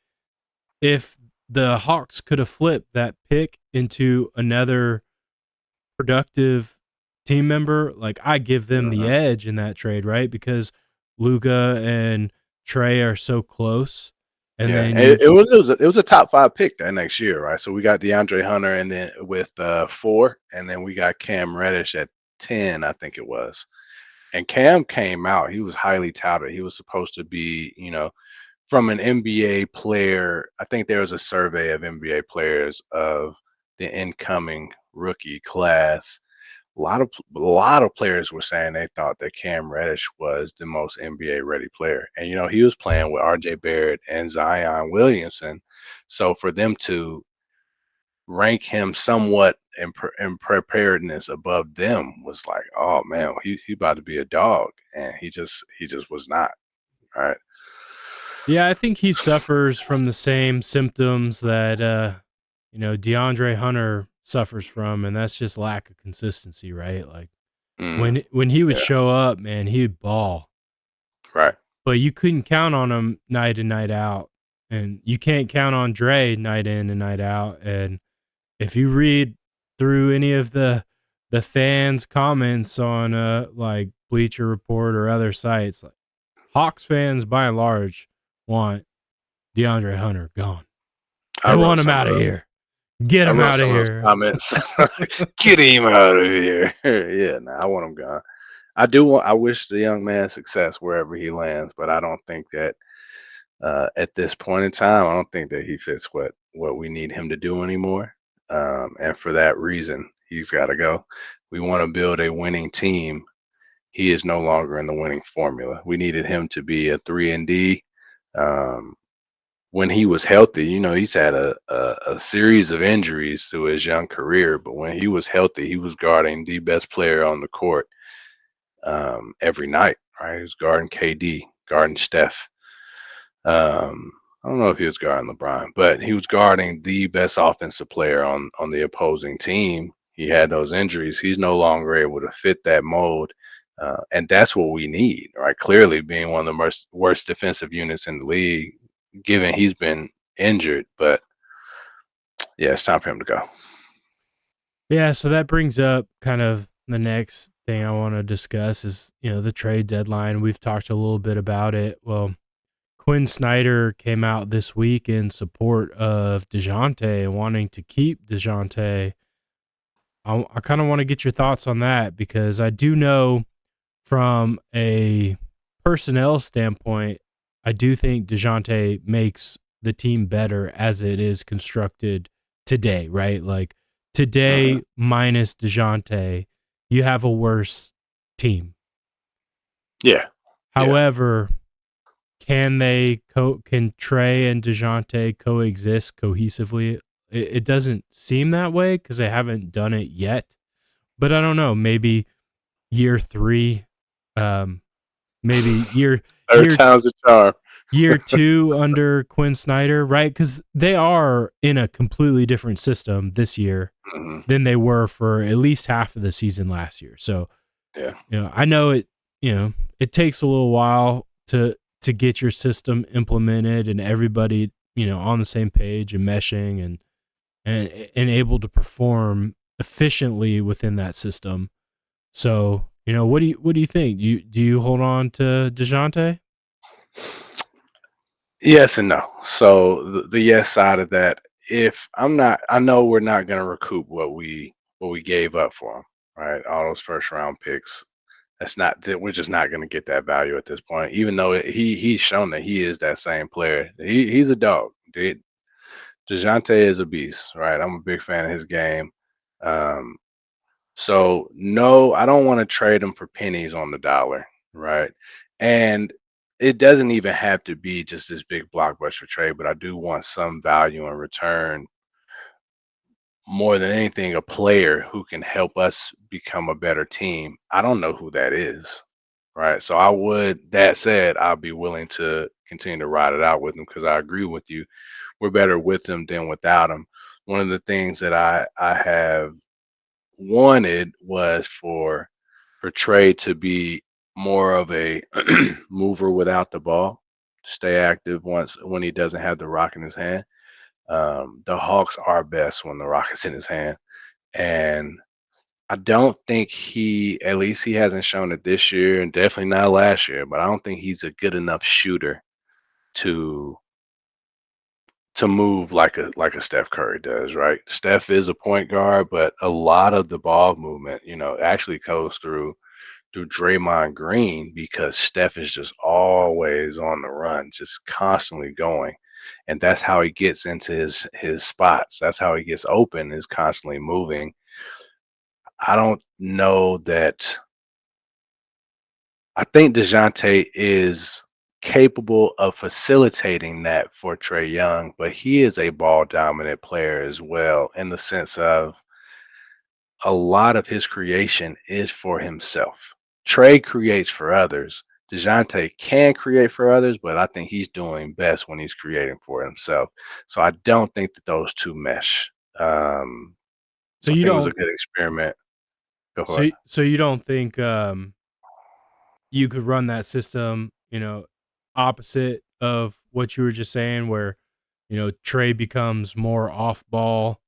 if the Hawks could have flipped that pick into another productive team member, like I give them the Hmm. edge in that trade, right? Because Luca and Trey are so close. And Yeah, then it, you've it was it was a, it was a top 5 pick that next year, right? So we got DeAndre Hunter, and then with 4, and then we got Cam Reddish at 10, I think it was. And Cam came out. He was highly touted. He was supposed to be, from an NBA player. I think there was a survey of NBA players of the incoming rookie class. A lot of players were saying they thought that Cam Reddish was the most NBA ready player, and he was playing with R.J. Barrett and Zion Williamson. So for them to rank him somewhat in preparedness above them was like, oh man, he about to be a dog, and he just was not. All right. Yeah, I think he suffers from the same symptoms that DeAndre Hunter suffers from, and that's just lack of consistency, right? Like Mm, when he would yeah. show up, man, he would ball, Right. but you couldn't count on him night in, night out, and you can't count on Dre night in and night out. And if you read through any of the fans' comments on like Bleacher Report or other sites, like Hawks fans by and large want DeAndre Hunter gone. I They wrote want him some. out of here. Get I him wrote out of some of those here. comments. Get him out of here. Yeah, nah, I want him gone. I wish the young man success wherever he lands, but I don't think that at this point in time, I don't think that he fits what we need him to do anymore. And for that reason, he's got to go. We want to build a winning team. He is no longer in the winning formula. We needed him to be a 3 and D. Um, when he was healthy, he's had a series of injuries through his young career, but when he was healthy, he was guarding the best player on the court every night, right? He was guarding KD, guarding Steph. I don't know if he was guarding LeBron, but he was guarding the best offensive player on the opposing team. He had those injuries. He's no longer able to fit that mold. And that's what we need, right? Clearly, being one of the worst defensive units in the league, given he's been injured. But yeah, it's time for him to go. Yeah, so that brings up kind of the next thing I want to discuss is, the trade deadline. We've talked a little bit about it. Well, Quinn Snyder came out this week in support of DeJounte and wanting to keep DeJounte. I kind of want to get your thoughts on that because I do know from a personnel standpoint, I do think DeJounte makes the team better as it is constructed today, right? Like Mhm. today minus DeJounte, you have a worse team. Yeah, yeah, However, can Trey and DeJounte coexist cohesively? It doesn't seem that way because they haven't done it yet. But I don't know. Maybe year 3, um, maybe third year time's a charm. year 2 under Quinn Snyder, right? Because they are in a completely different system this year Hmm. than they were for at least half of the season last year. So Yeah, I know it. It takes a little while to get your system implemented and everybody on the same page and meshing and able to perform efficiently within that system. So what do you think? Do you hold on to DeJounte? yes and no. So the yes side of that, if I'm not, I know we're not going to recoup what we gave up for him, right? All those first round picks. That's not that we're just not going to get that value at this point. Even though he's shown that he is that same player. He's a dog. Dejounte is a beast, right? I'm a big fan of his game. Um, so no, I don't want to trade him for pennies on the dollar, right? And it doesn't even have to be just this big blockbuster trade, but I do want some value in return. More than anything, a player who can help us become a better team. I don't know who that is, right? So that said, I'll be willing to continue to ride it out with him because I agree with you. We're better with him than without him. One of the things that I have wanted was for Trey to be more of a mover without the ball, stay active when he doesn't have the rock in his hand. The Hawks are best when the rock is in his hand, and I don't think at least he hasn't shown it this year, and definitely not last year. But I don't think he's a good enough shooter to to move like a Steph Curry does, right? Steph is a point guard, but a lot of the ball movement, actually goes through Draymond Green because Steph is just always on the run, just constantly going. And that's how he gets into his spots. That's how he gets open, is constantly moving. I don't know that I think DeJounte is capable of facilitating that for Trae Young, but he is a ball dominant player as well, in the sense of a lot of his creation is for himself. Trae creates for others. DeJounte can create for others, but I think he's doing best when he's creating for himself. So I don't think that those two mesh. So I you think it was a don't good experiment. Go for it. so you don't think you could run that system, opposite of what you were just saying, where Trey becomes more off ball.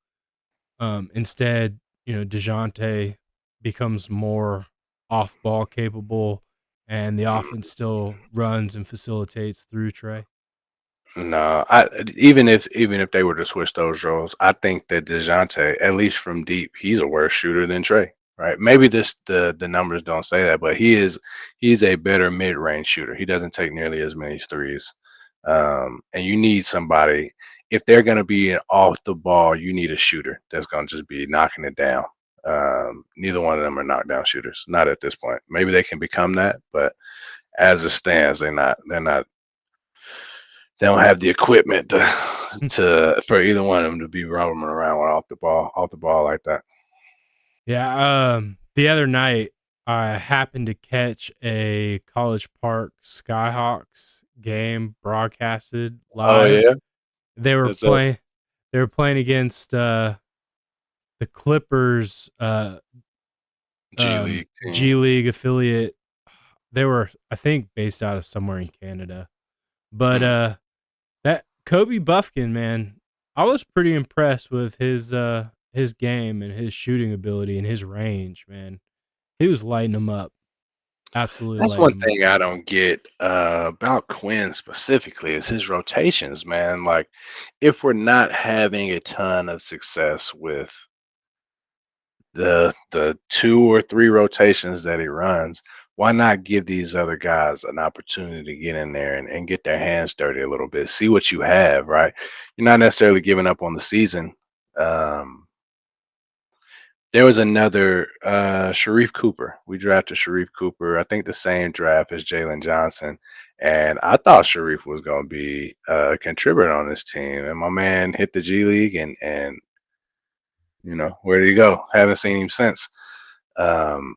Instead, Dejounte becomes more off ball capable, and the offense still runs and facilitates through Trey. No, even if they were to switch those roles, I think that DeJounte, at least from deep, he's a worse shooter than Trey. Right? Maybe the numbers don't say that, but he's a better mid range shooter. He doesn't take nearly as many threes. And you need somebody, if they're going to be off the ball, you need a shooter that's going to just be knocking it down. Neither one of them are knockdown shooters, not at this point. Maybe they can become that, but as it stands, they're not. They don't have the equipment to for either one of them to be roaming around off the ball like that. Yeah. The other night, I happened to catch a College Park Skyhawks game broadcasted Oh live. yeah, They were that's up. playing. They were playing against the Clippers G League G team. League affiliate. They were, I think, based out of somewhere in Canada. But Mm. that Kobe Buffkin, man, I was pretty impressed with his game and his shooting ability and his range, man. He was lighting them up. Absolutely That's lighting one them up. thing I don't get about Quinn specifically is his rotations, man. Like, if we're not having a ton of success with the two or three rotations that he runs, why not give these other guys an opportunity to get in there and get their hands dirty a little bit, see what you have, right? You're not necessarily giving up on the season. Um, there was another Sharif Cooper. We drafted Sharif Cooper, I think the same draft as Jalen Johnson. And I thought Sharif was going to be a contributor on this team. And my man hit the G League and where did he go? Haven't seen him since. Um,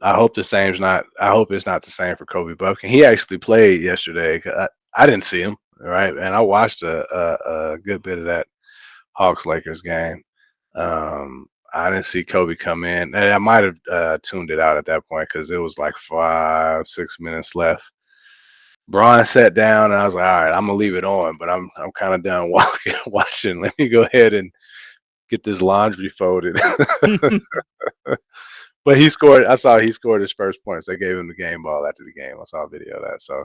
I hope it's not the same for Kobe Buffkin. He actually played yesterday. I didn't see him, right? And I watched a good bit of that Hawks Lakers game. I didn't see Kobe come in. And I might have tuned it out at that point because it was like 5, 6 minutes left. Braun sat down, and I was like, "All right, I'm gonna leave it on, but I'm kind of done watching. Let me go ahead and get this laundry folded." But he scored. I saw he scored his first points. They gave him the game ball after the game. I saw a video of that. So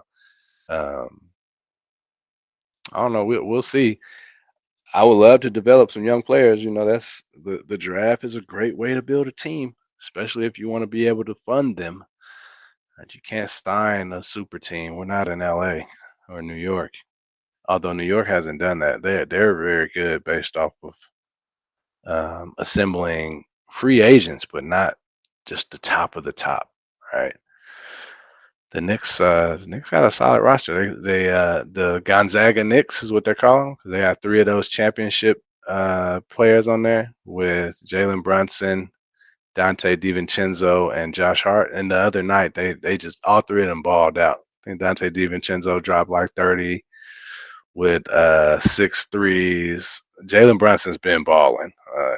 um, I don't know. We'll see. I would love to develop some young players. That's the draft is a great way to build a team, especially if you want to be able to fund them. And you can't sign a super team. We're not in LA or New York. Although New York hasn't done that. They're very good based off of assembling free agents, but not just the top of the top, right? The Knicks got a solid roster. The Gonzaga Knicks is what they're calling, 'cause they have three of those championship players on there with Jalen Brunson, Dante DiVincenzo, and Josh Hart. And the other night, they just all three of them balled out. I think Dante DiVincenzo dropped like 30 with six threes. Jalen Brunson's been balling.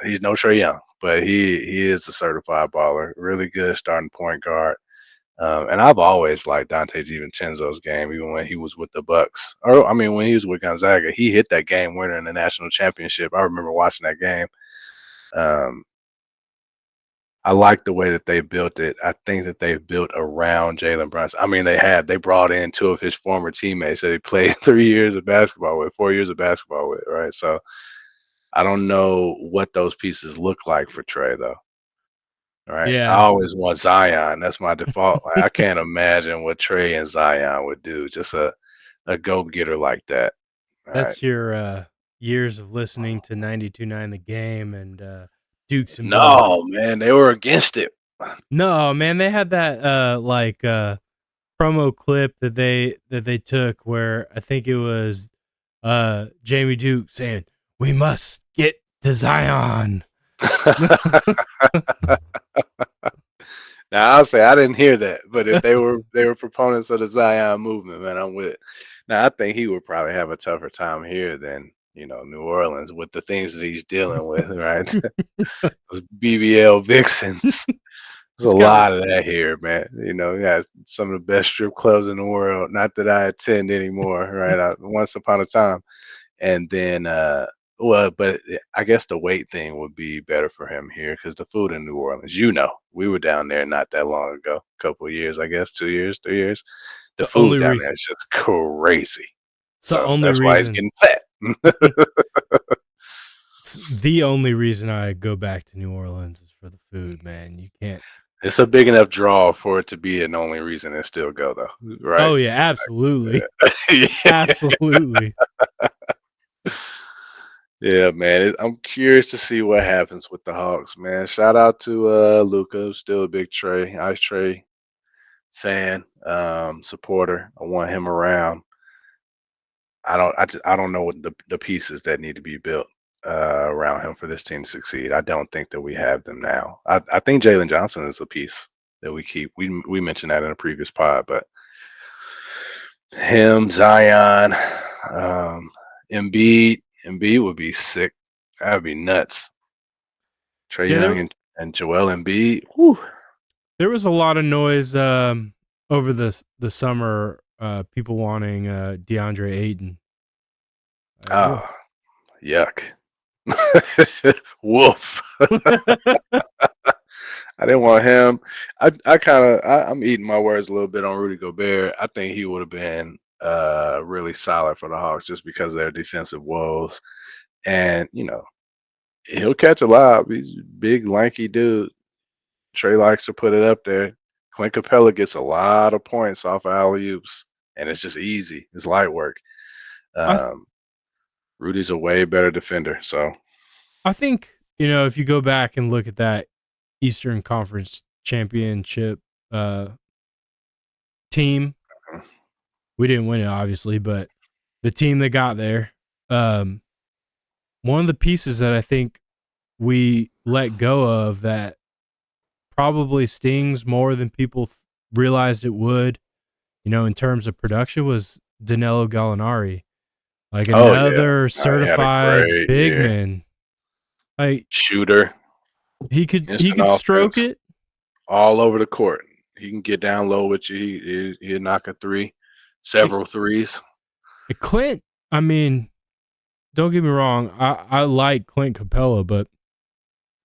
He's no Trae Young, but he is a certified baller. Really good starting point guard. And I've always liked Dante DiVincenzo's game, even when he was with the Bucks. Or I mean, when he was with Gonzaga, he hit that game winner in the national championship. I remember watching that game. Um, I like the way that they built it. I think that they've built around Jalen Brunson. I mean, they have. They brought in two of his former teammates that he played 3 years of basketball with, 4 years of basketball with, right? So I don't know what those pieces look like for Trey, though. Right? I Yeah. always want Zion. That's my default. I can't imagine what Trey and Zion would do. Just a go getter like that. All right. That's your years of listening to 92.9 The Game and Dukes and Bout. No, man, they were against it. No, man, they had that promo clip that they took where I think it was Jamie Duke saying, "We must get to Zion." Now I'll say I didn't hear that, but if they were proponents of the Zion movement, man, I'm with it. Now I think he would probably have a tougher time here than New Orleans with the things that he's dealing with, right? Those BBL vixens. There's a It's got lot of that here, man. He has some of the best strip clubs in the world. Not that I attend anymore, right? Once upon a time, and then well, but I guess the weight thing would be better for him here because the food in New Orleans, we were down there not that long ago, a couple of years, I guess, 2 years, 3 years. The the food only down there reason. is just crazy. It's the So only that's why he's reason. getting fat. It's the only reason I go back to New Orleans is for the food, man. You can't. It's a big enough draw for it to be an only reason and still go though, right? Oh yeah, absolutely, Yeah. absolutely. Yeah, man. I'm curious to see what happens with the Hawks, man. Shout out to Luka, still a big Ice Trey fan, supporter. I want him around. I don't know what the pieces that need to be built around him for this team to succeed. I don't think that we have them now. I think Jalen Johnson is a piece that we keep. We mentioned that in a previous pod, but him, Zion, Embiid would be sick. That'd be nuts. Trey Yeah, Young and Joel Embiid. Whew. there was a lot of noise over the summer. People wanting DeAndre Ayton. Woof. Oh, yuck. Woof. I didn't want him. I'm eating my words a little bit on Rudy Gobert. I think he would have been really solid for the Hawks just because of their defensive woes. And, he'll catch a lob. He's a big, lanky dude. Trey likes to put it up there. Clint Capella gets a lot of points off of alley oops, and it's just easy. It's light work. I th- Um, Rudy's a way better defender. So I think if you go back and look at that Eastern Conference Championship team, we didn't win it obviously, but the team that got there, one of the pieces that I think we let go of that probably stings more than people realized it would, in terms of production was Danilo Gallinari. Like oh yeah, another he had a certified great big year. man. Like Shooter, he instant could stroke offense, it. all over the court. He can get down low with you. He'll knock a three, Like, several threes. Clint, I mean, don't get me wrong, I like Clint Capella, but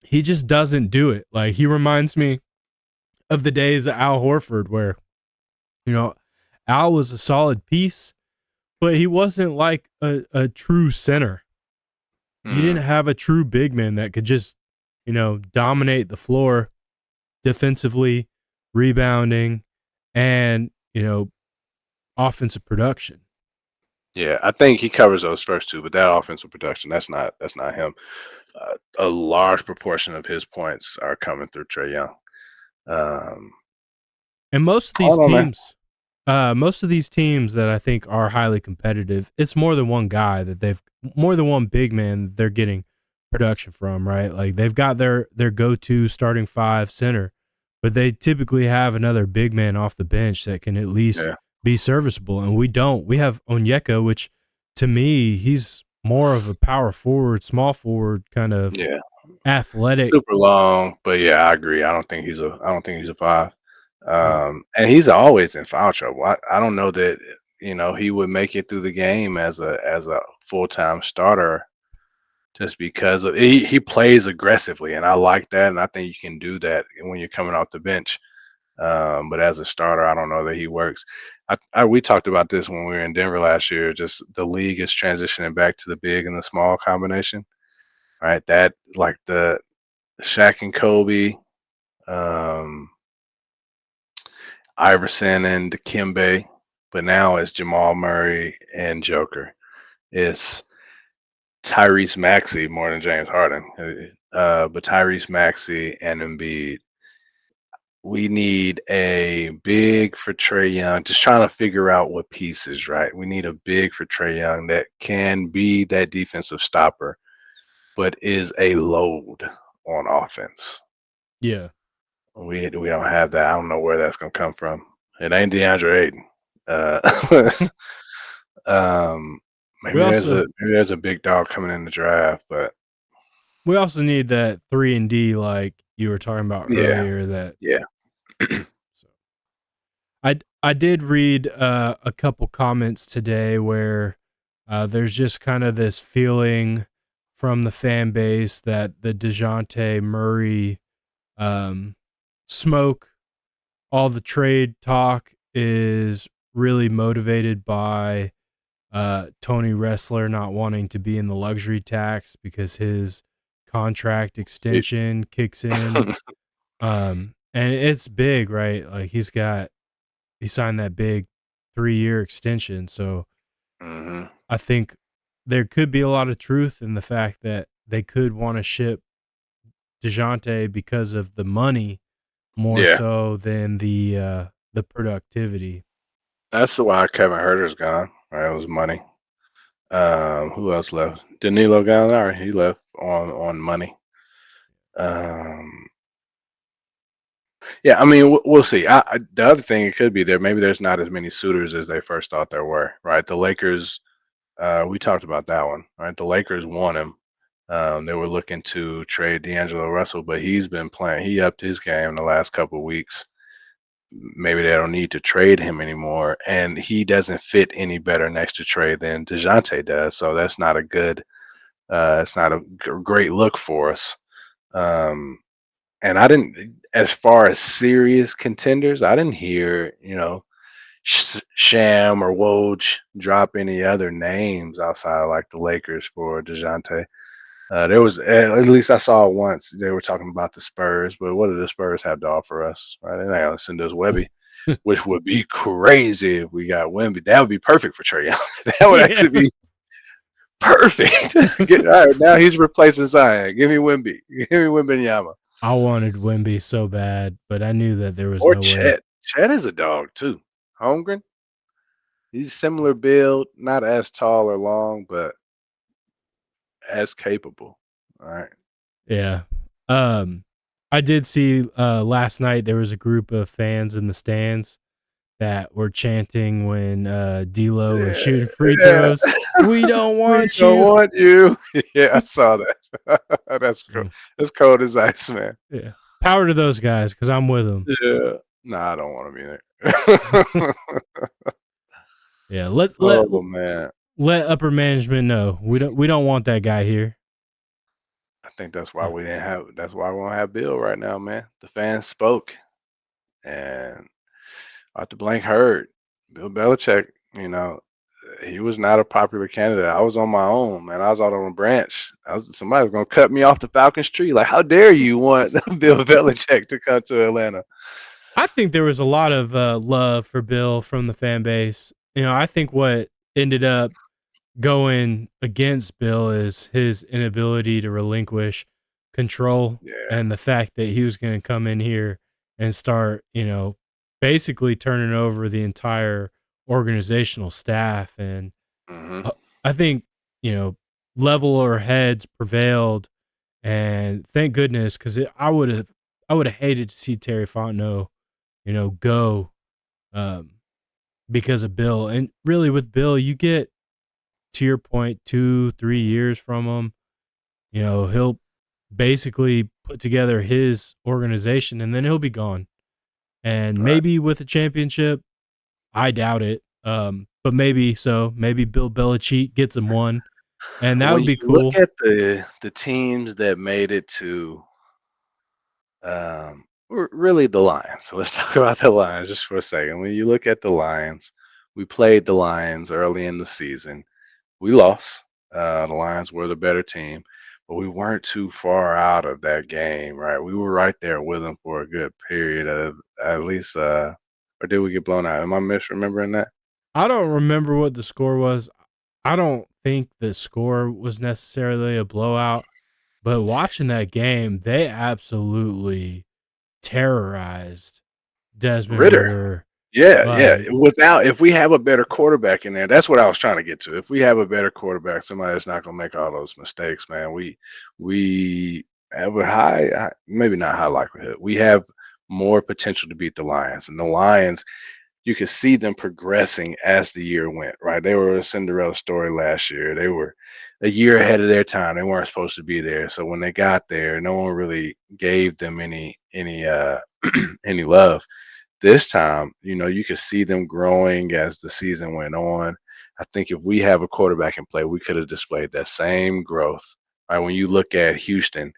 he just doesn't do it. Like he reminds me of the days of Al Horford where, Al was a solid piece, but he wasn't like a true center. You Hmm. didn't have a true big man that could just, dominate the floor defensively, rebounding, and, offensive production. Yeah, I think he covers those first two, but that offensive production, that's not him. A large proportion of his points are coming through Trey Young. Um, And I don't know, man. most of these teams that I think are highly competitive, it's more than one guy that more than one big man they're getting production from, right? Like they've got their go-to starting five center, but they typically have another big man off the bench that can at least Yeah, be serviceable. And we don't. We have Onyeka, which to me, he's more of a power forward, small forward kind of yeah, athletic. super long, but yeah, I agree. I don't think he's a five. Yeah. And he's always in foul trouble. I don't know that he would make it through the game as a full time starter just because of he plays aggressively, and I like that, and I think you can do that when you're coming off the bench. But as a starter, I don't know that he works. We talked about this when we were in Denver last year. Just the league is transitioning back to the big and the small combination, right? That like the Shaq and Kobe, um, Iverson and Dikembe, but now it's Jamal Murray and Joker. It's Tyrese Maxey more than James Harden, but Tyrese Maxey and Embiid. We need a big for Trae Young. Just trying to figure out what pieces, right? We need a big for Trae Young that can be that defensive stopper, but is a load on offense. Yeah. We don't have that. I don't know where that's gonna come from. It ain't DeAndre Ayton. Uh, um, We also maybe there's a big dog coming in the draft, but we also need that 3-and-D like you were talking about yeah, earlier. That yeah. so. I did read a couple comments today where there's just kind of this feeling from the fan base that the DeJounte Murray smoke, all the trade talk is really motivated by Tony Wrestler not wanting to be in the luxury tax because his contract extension kicks in. And it's big, right? Like he signed that big 3-year extension. So Mhm. I think there could be a lot of truth in the fact that they could want to ship DeJounte because of the money more Yeah, so than the productivity. that's why Kevin Herter's gone. Right, it was money. Who else left? Danilo Gallinari. He left on money. Um, yeah, I mean, we'll see. The other thing it could be there. Maybe there's not as many suitors as they first thought there were. Right, the Lakers. We talked about that one. Right, the Lakers won him. They were looking to trade D'Angelo Russell, but he's been playing. He upped his game the last couple of weeks. Maybe they don't need to trade him anymore, and he doesn't fit any better next to Trey than Dejounte does. So that's not a good. It's not a great look for us. Um, and I didn't, as far as serious contenders, I didn't hear Sham or Woj drop any other names outside of like the Lakers for Dejounte. There was at least I saw it once. They were talking about the Spurs, but what do the Spurs have to offer us? Right? They're not gonna send us Webby, which would be crazy if we got Wemby. That would be perfect for Trae Young. That would Yeah. actually be perfect. All right, now he's replacing Zion. Give me Wemby. Give me Wembenyama. I wanted Wemby so bad, but I knew that there was Or no way. Chet. Chet is a dog too. Holmgren. He's similar build, not as tall or long, but as capable. All right. Yeah. Um, I did see last night there was a group of fans in the stands that were chanting when D'Lo was Yeah. shooting free Yeah. throws. We don't We want don't you. want you. Yeah, I saw that. That's cool. So, That's cold as ice, man. yeah. Power to those guys because I'm with them. Yeah. Nah, I don't want to be there. Yeah. Let let Oh man. let upper management know we don't want that guy here. I think that's why So we didn't have that's why we don't have Bill right now, man. The fans spoke and Arthur Blank heard. Bill Belichick, he was not a popular candidate. I was on my own, man. I was out on a branch. Somebody was gonna cut me off the Falcons tree. Like, how dare you want Bill Belichick to come to Atlanta? I think there was a lot of love for Bill from the fan base. I think what ended up going against Bill is his inability to relinquish control Yeah. and the fact that he was going to come in here and start, basically turning over the entire organizational staff. And Hmm. I think, leveler heads prevailed. And thank goodness, because I would have hated to see Terry Fontenot, go um, because of Bill. And really, with Bill, you get, to your point, 2-3 years from him. He'll basically put together his organization and then he'll be gone. And Right. maybe with a championship, I doubt it. But maybe so. Maybe Bill Belichick gets him one. and that When would you be look cool. at the teams that made it to really the Lions. So let's talk about the Lions just for a second. When you look at the Lions, we played the Lions early in the season. We lost. The Lions were the better team, but we weren't too far out of that game, right? We were right there with them for a good period of at least, or did we get blown out? Am I misremembering that? I don't remember what the score was. I don't think the score was necessarily a blowout, but watching that game, they absolutely terrorized Desmond Ritter. Ritter. Yeah, yeah. Like, Without if we have a better quarterback in there, that's what I was trying to get to. If we have a better quarterback, somebody that's not gonna make all those mistakes, man. We have a maybe not high likelihood. We have more potential to beat the Lions, and the Lions, you could see them progressing as the year went. Right, they were a Cinderella story last year. They were a year ahead of their time. They weren't supposed to be there, so when they got there, no one really gave them any any love. This time, you could see them growing as the season went on. I think if we have a quarterback in play, we could have displayed that same growth. Right? When you look at Houston,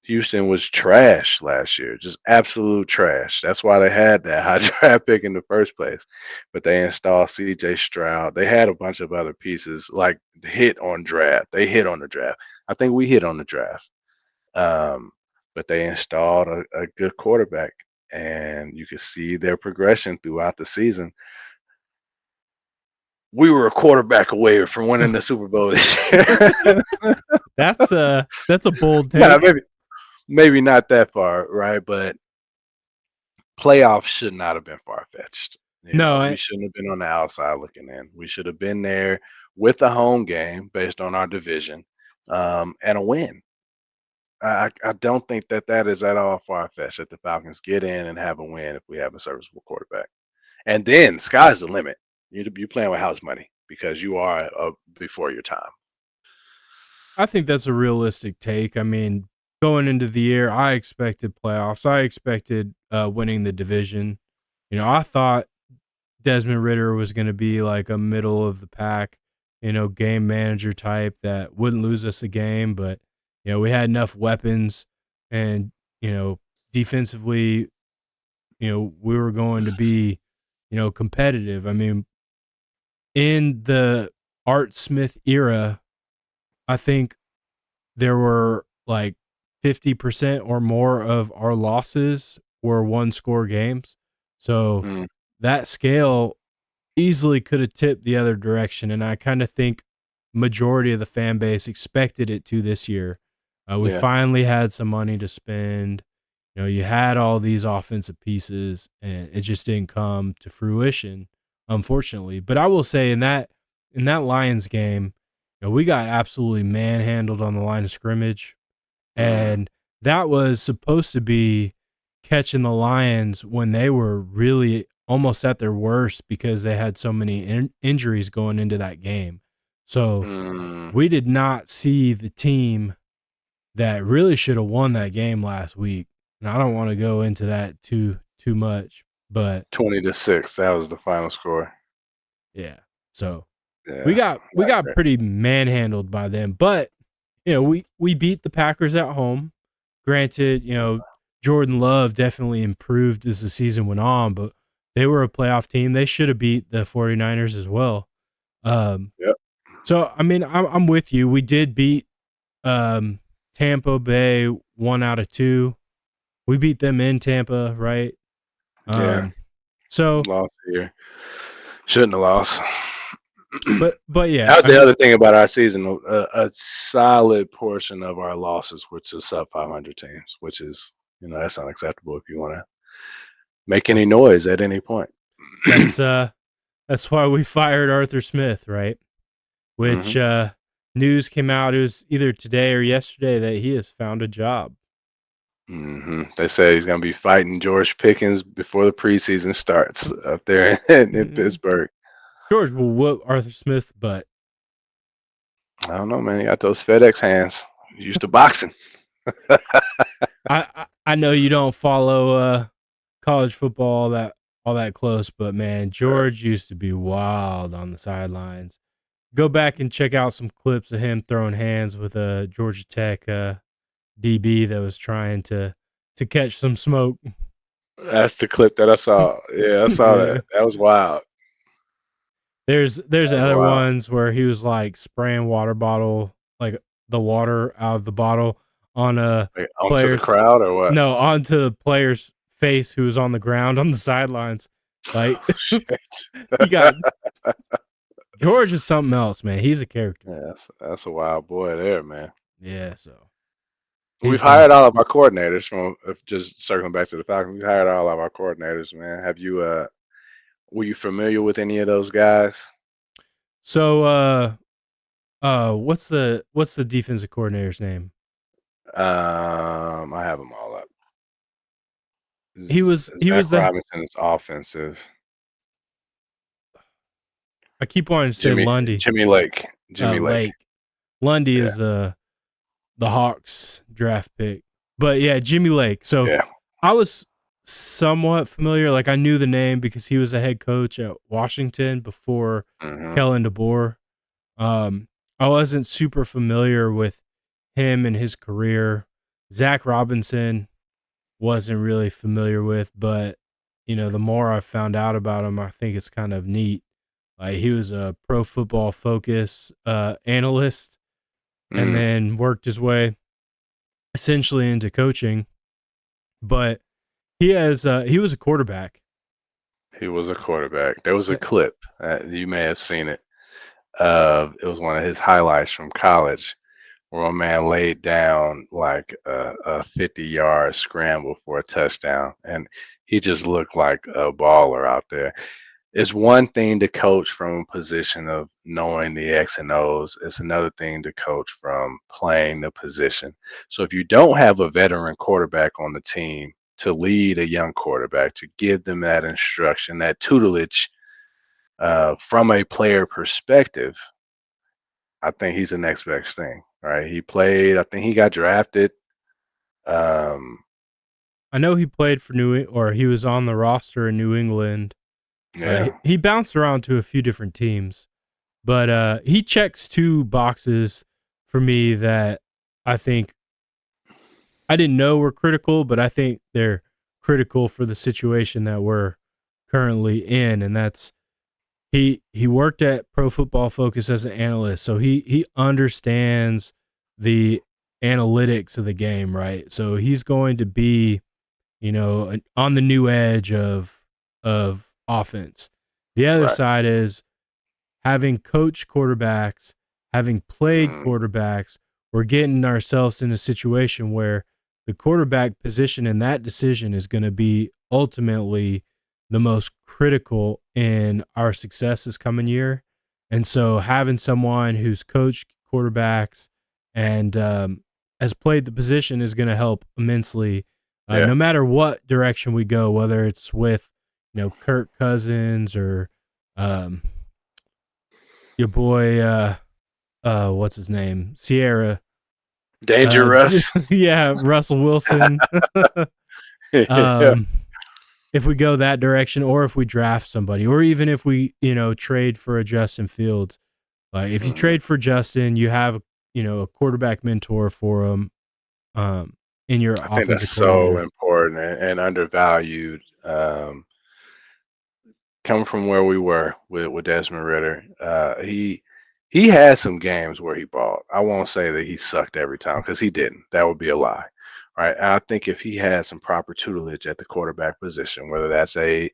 Houston was trash last year, just absolute trash. That's why they had that high draft pick in the first place. But they installed CJ Stroud. They had a bunch of other pieces like hit on draft. They hit on the draft. I think we hit on the draft. Um, but they installed a good quarterback, and you could see their progression throughout the season. We were a quarterback away from winning the Super Bowl this year. that's a bold No, take. maybe not that far, right? But playoffs should not have been far fetched. No, We shouldn't have been on the outside looking in. We should have been there with a home game based on our division, and a win. I don't think that is at all far fetched that the Falcons get in and have a win if we have a serviceable quarterback. And then sky's the limit. You're playing with house money because you are before your time. I think that's a realistic take. I mean, going into the year, I expected playoffs. I expected winning the division. I thought Desmond Ritter was going to be like a middle of the pack, game manager type that wouldn't lose us a game, but we had enough weapons and, defensively, we were going to be, competitive. I mean, in the Art Smith era, I think there were like 50% or more of our losses were one score games. So Mm, that scale easily could have tipped the other direction. And I kind of think majority of the fan base expected it to this year. We yeah. finally had some money to spend. You had all these offensive pieces and it just didn't come to fruition, unfortunately. But I will say in that Lions game, we got absolutely manhandled on the line of scrimmage. Mm, And that was supposed to be catching the Lions when they were really almost at their worst because they had so many injuries going into that game. So mm, we did not see the team that really should have won that game last week. And I don't want to go into that too much, but 20-6. That was the final score. yeah. So we Yeah. got pretty manhandled by them, but we beat the Packers at home. Granted, Jordan Love definitely improved as the season went on, but they were a playoff team. They should have beat the 49ers as well. Yep. So I mean, I'm with you. We did beat Tampa Bay 1 out of 2. We beat them in Tampa, right? Yeah. So Lost here. Shouldn't have lost. but yeah, That was I the mean, other thing about our season. A solid portion of our losses were to sub 500 teams, which is, that's unacceptable if you want to make any that's noise at any point. that's uh that's why we fired Arthur Smith, right? Which Hmm. news came out, it was either today or yesterday, that he has found a job. They say he's going to be fighting George Pickens before the preseason starts up there in Mm, Pittsburgh. George will whoop Arthur Smith's butt. I don't know, man. He got those FedEx hands. He's used to boxing. I know you don't follow college football all that close, but man, Right. George used to be wild on the sidelines. go back and check out some clips of him throwing hands with a Georgia Tech DB that was trying to catch some smoke. That's the clip that I saw. Yeah, I saw Yeah. that. That was wild. There's That was other wild. ones where he was like spraying water bottle, like the water out of the bottle on a Like, onto the player's crowd or what? no, onto the player's face who was on the ground on the sidelines. Like Oh, shit. he got George is something else, man. He's a character. Yeah, that's a wild boy there, man. Yeah, so We've he's gonna hired all of our coordinators from if just circling back to the Falcons. We hired all of our coordinators, man. Have you were you familiar with any of those guys? so what's the defensive coordinator's name? I have them all up. He was Zach the Robinson is offensive. I keep wanting to say Jimmy Lundy. Jimmy Lake. Jimmy Lake. Lake. Lundy Yeah. is the Hawks draft pick. But yeah, Jimmy Lake. So Yeah. I was somewhat familiar. Like I knew the name because he was a head coach at Washington before Hmm. Kellen DeBoer. I wasn't super familiar with him and his career. Zach Robinson wasn't really familiar with, but the more I found out about him, I think it's kind of neat. Like he was a Pro Football Focus analyst, and then worked his way essentially into coaching. But he was a quarterback. He was a quarterback. There was a Yeah. clip. You may have seen it. It was one of his highlights from college where a man laid down like a 50-yard scramble for a touchdown, and he just looked like a baller out there. It's one thing to coach from a position of knowing the X and O's. It's another thing to coach from playing the position. So if you don't have a veteran quarterback on the team to lead a young quarterback, to give them that instruction, that tutelage from a player perspective, I think he's the next best thing, right? He played. I think he got drafted. Um, I know he played for or he was on the roster in New England. yeah, He bounced around to a few different teams, but he checks two boxes for me that I think I didn't know were critical, but I think they're critical for the situation that we're currently in, and that's he worked at Pro Football Focus as an analyst, so he understands the analytics of the game, right? So he's going to be, on the new edge of offense. The other right. side is having coached quarterbacks, having played Mm, quarterbacks, we're getting ourselves in a situation where the quarterback position and that decision is going to be ultimately the most critical in our success this coming year. And so having someone who's coached quarterbacks and has played the position is going to help immensely, yeah, no matter what direction we go, whether it's with, Kirk Cousins or your boy, what's his name? Sierra. dangerous. Yeah, Russell Wilson. Yeah. If we go that direction, or if we draft somebody, or even if we, trade for a Justin Fields. Like if you Mhm. trade for Justin, you have, a quarterback mentor for him, in your I think that's offensive so coordinator. important and undervalued. Coming from where we were with Desmond Ritter, he had some games where he balled. I won't say that he sucked every time because he didn't. That would be a lie, right? And I think if he had some proper tutelage at the quarterback position, whether that's a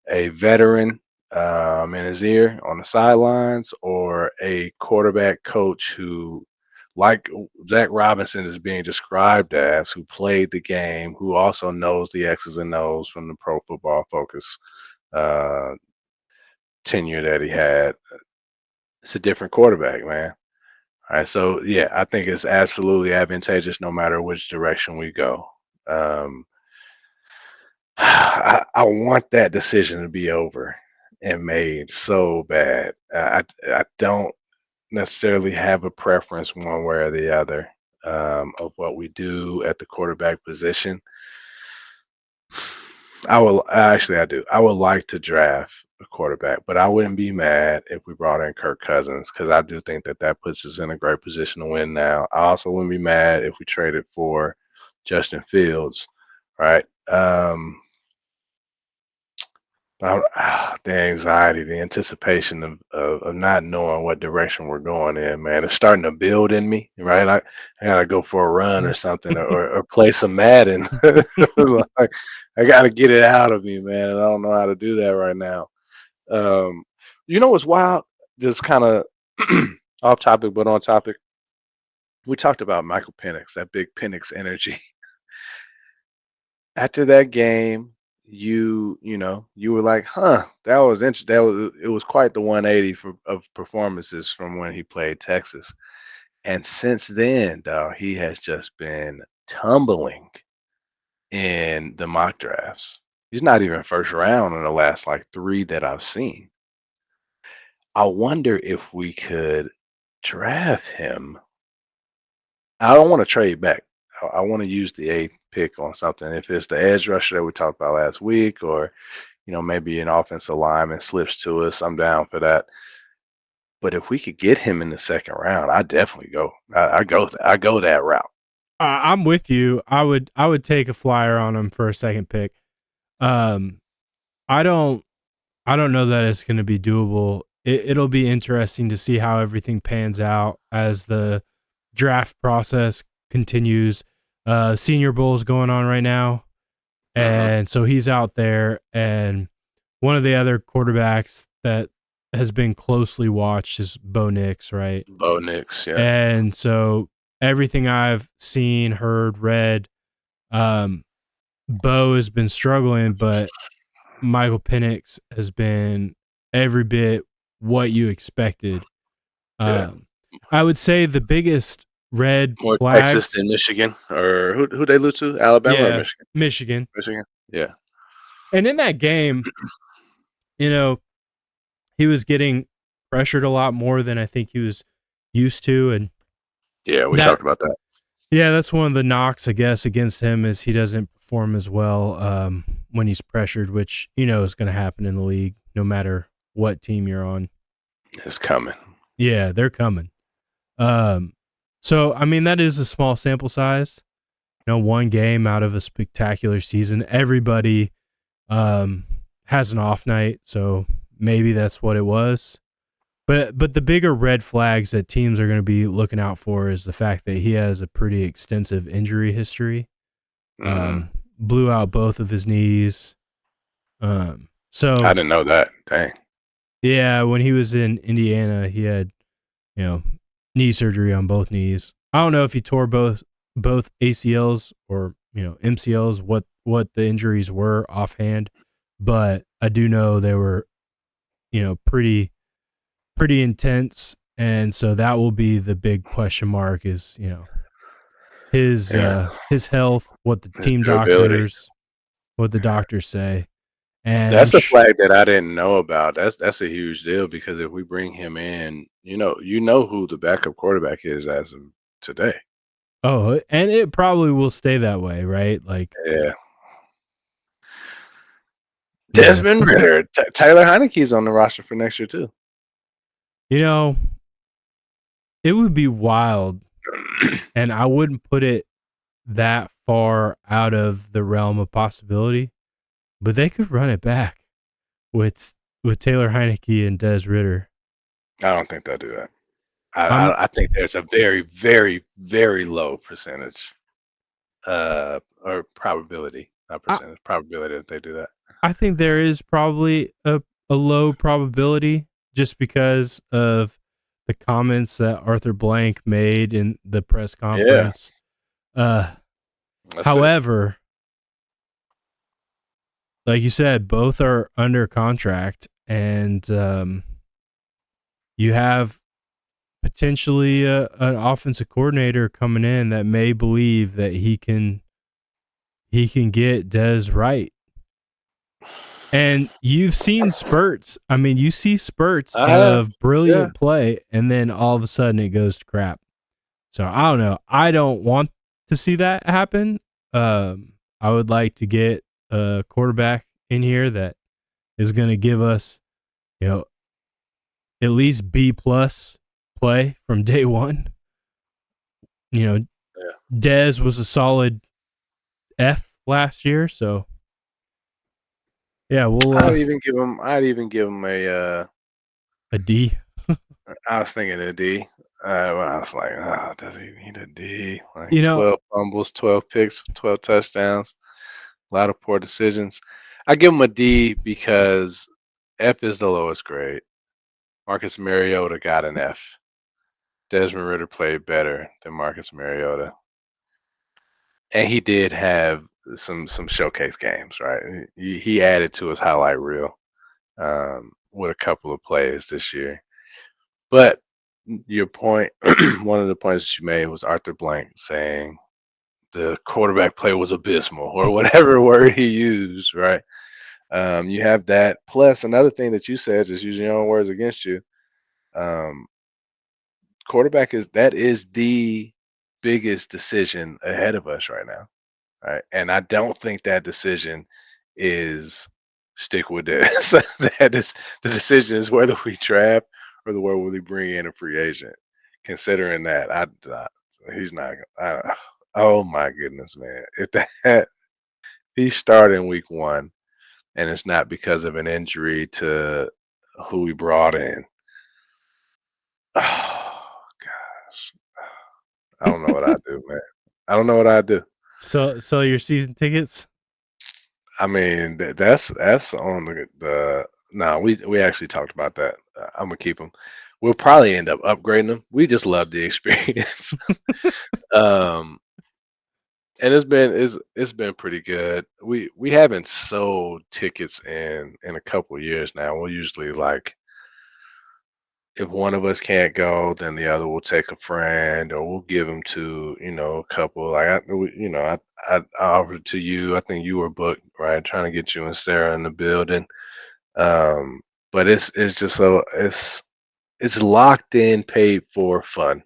veteran in his ear on the sidelines or a quarterback coach who, like Zach Robinson is being described as, who played the game, who also knows the X's and O's from the Pro Football Focus uh, tenure that he had. It's a different quarterback, man. All right, so yeah, I think it's absolutely advantageous no matter which direction we go. Um, I want that decision to be over and made so bad. I don't necessarily have a preference one way or the other of what we do at the quarterback position. I do. I would like to draft a quarterback, but I wouldn't be mad if we brought in Kirk Cousins because I do think that that puts us in a great position to win now. I also wouldn't be mad if we traded for Justin Fields, right? The anxiety, the anticipation of not knowing what direction we're going in, man, it's starting to build in me, right? I gotta go for a run or something, or play some Madden. Like, I gotta get it out of me, man. And I don't know how to do that right now. Um, you know what's wild? Just kind of off topic, but on topic. We talked about Michael Penix, that big Penix energy. After that game, you were like, huh, that was interesting. It was quite the 180 of performances from when he played Texas. And since then, dog, he has just been tumbling in the mock drafts. He's not even first round in the last like three that I've seen. I wonder if we could draft him. I don't want to trade back. I want to use the eighth pick on something. If it's the edge rusher that we talked about last week, or maybe an offensive lineman slips to us, I'm down for that. But if we could get him in the second round, I definitely go. I go that route. I'm with you. I would take a flyer on him for a second pick. Um, I don't know that it's going to be doable. It'll be interesting to see how everything pans out as the draft process continues. Senior Bowl is going on right now, and so he's out there. And one of the other quarterbacks that has been closely watched is Bo Nix, right? Bo Nix, yeah. And so everything I've seen, heard, read, Bo has been struggling, but Michael Penix has been every bit what you expected. Yeah. I would say the biggest red More flags. Texas than Michigan, or who they lose to? Alabama or Michigan? Michigan. Michigan. Yeah. And in that game, he was getting pressured a lot more than I think he was used to, and yeah, we talked about that. Yeah, that's one of the knocks, I guess, against him is he doesn't perform as well when he's pressured, which is going to happen in the league no matter what team you're on. It's coming. Yeah, they're coming. So, I mean, that is a small sample size. One game out of a spectacular season. Everybody has an off night, so maybe that's what it was. But the bigger red flags that teams are going to be looking out for is the fact that he has a pretty extensive injury history. Blew out both of his knees. So I didn't know that. Dang. Yeah, when he was in Indiana, he had knee surgery on both knees. I don't know if he tore both ACLs or MCLs, what the injuries were offhand, but I do know they were pretty intense, and so that will be the big question mark is his health, what the team doctors say. And that's a flag that I didn't know about. That's a huge deal because if we bring him in, you know who the backup quarterback is as of today. Oh, and it probably will stay that way, right? Like, yeah. Desmond Ritter, Tyler Heineke's on the roster for next year too. It would be wild, and I wouldn't put it that far out of the realm of possibility, but they could run it back with Taylor Heineke and Des Ritter. I don't think they'll do that. I think there's a very, very, very low percentage or probability, not percentage, probability that they do that. I think there is probably a low probability just because of the comments that Arthur Blank made in the press conference. However, like you said, both are under contract, and you have potentially an offensive coordinator coming in that may believe that he can get Des right. And you've seen spurts. I mean, you see spurts of brilliant play, and then all of a sudden it goes to crap. So I don't know. I don't want to see that happen. I would like to get a quarterback in here that is going to give us you know, at least B plus play from day one. You know, Yeah. Dez was a solid F last year, so yeah, we'll I'd even give him a D. I was thinking a D. Well, I was like, oh, does he need a D? Like You know, 12 fumbles, 12 picks, 12 touchdowns, a lot of poor decisions. I give him a D because F is the lowest grade. Marcus Mariota got an F. Desmond Ritter played better than Marcus Mariota, and he did have some showcase games, right? He added to his highlight reel with a couple of plays this year. But your point, one of the points that you made was Arthur Blank saying the quarterback play was abysmal or whatever word he used, right? You have that. Plus, another thing that you said, just using your own words against you, um, quarterback is the biggest decision ahead of us right now, right? And I don't think that decision is stick with this. That is the decision is whether we draft or the whether we bring in a free agent. Considering that, he's not. Oh my goodness, man! If that he started in week one, and it's not because of an injury to who we brought in. Oh gosh, I don't know what I do, man. I don't know what I do. sell your season tickets. I mean, that's on the. No, we actually talked about that. I'm gonna keep them. We'll probably end up upgrading them. We just love the experience. um, and it's been pretty good. We haven't sold tickets in a couple of years now. We'll usually like if one of us can't go, then the other will take a friend, or we'll give them to a couple. Like I offered to you. I think you were booked, right? Trying to get you and Sarah in the building. But it's just so it's locked in, paid for fun.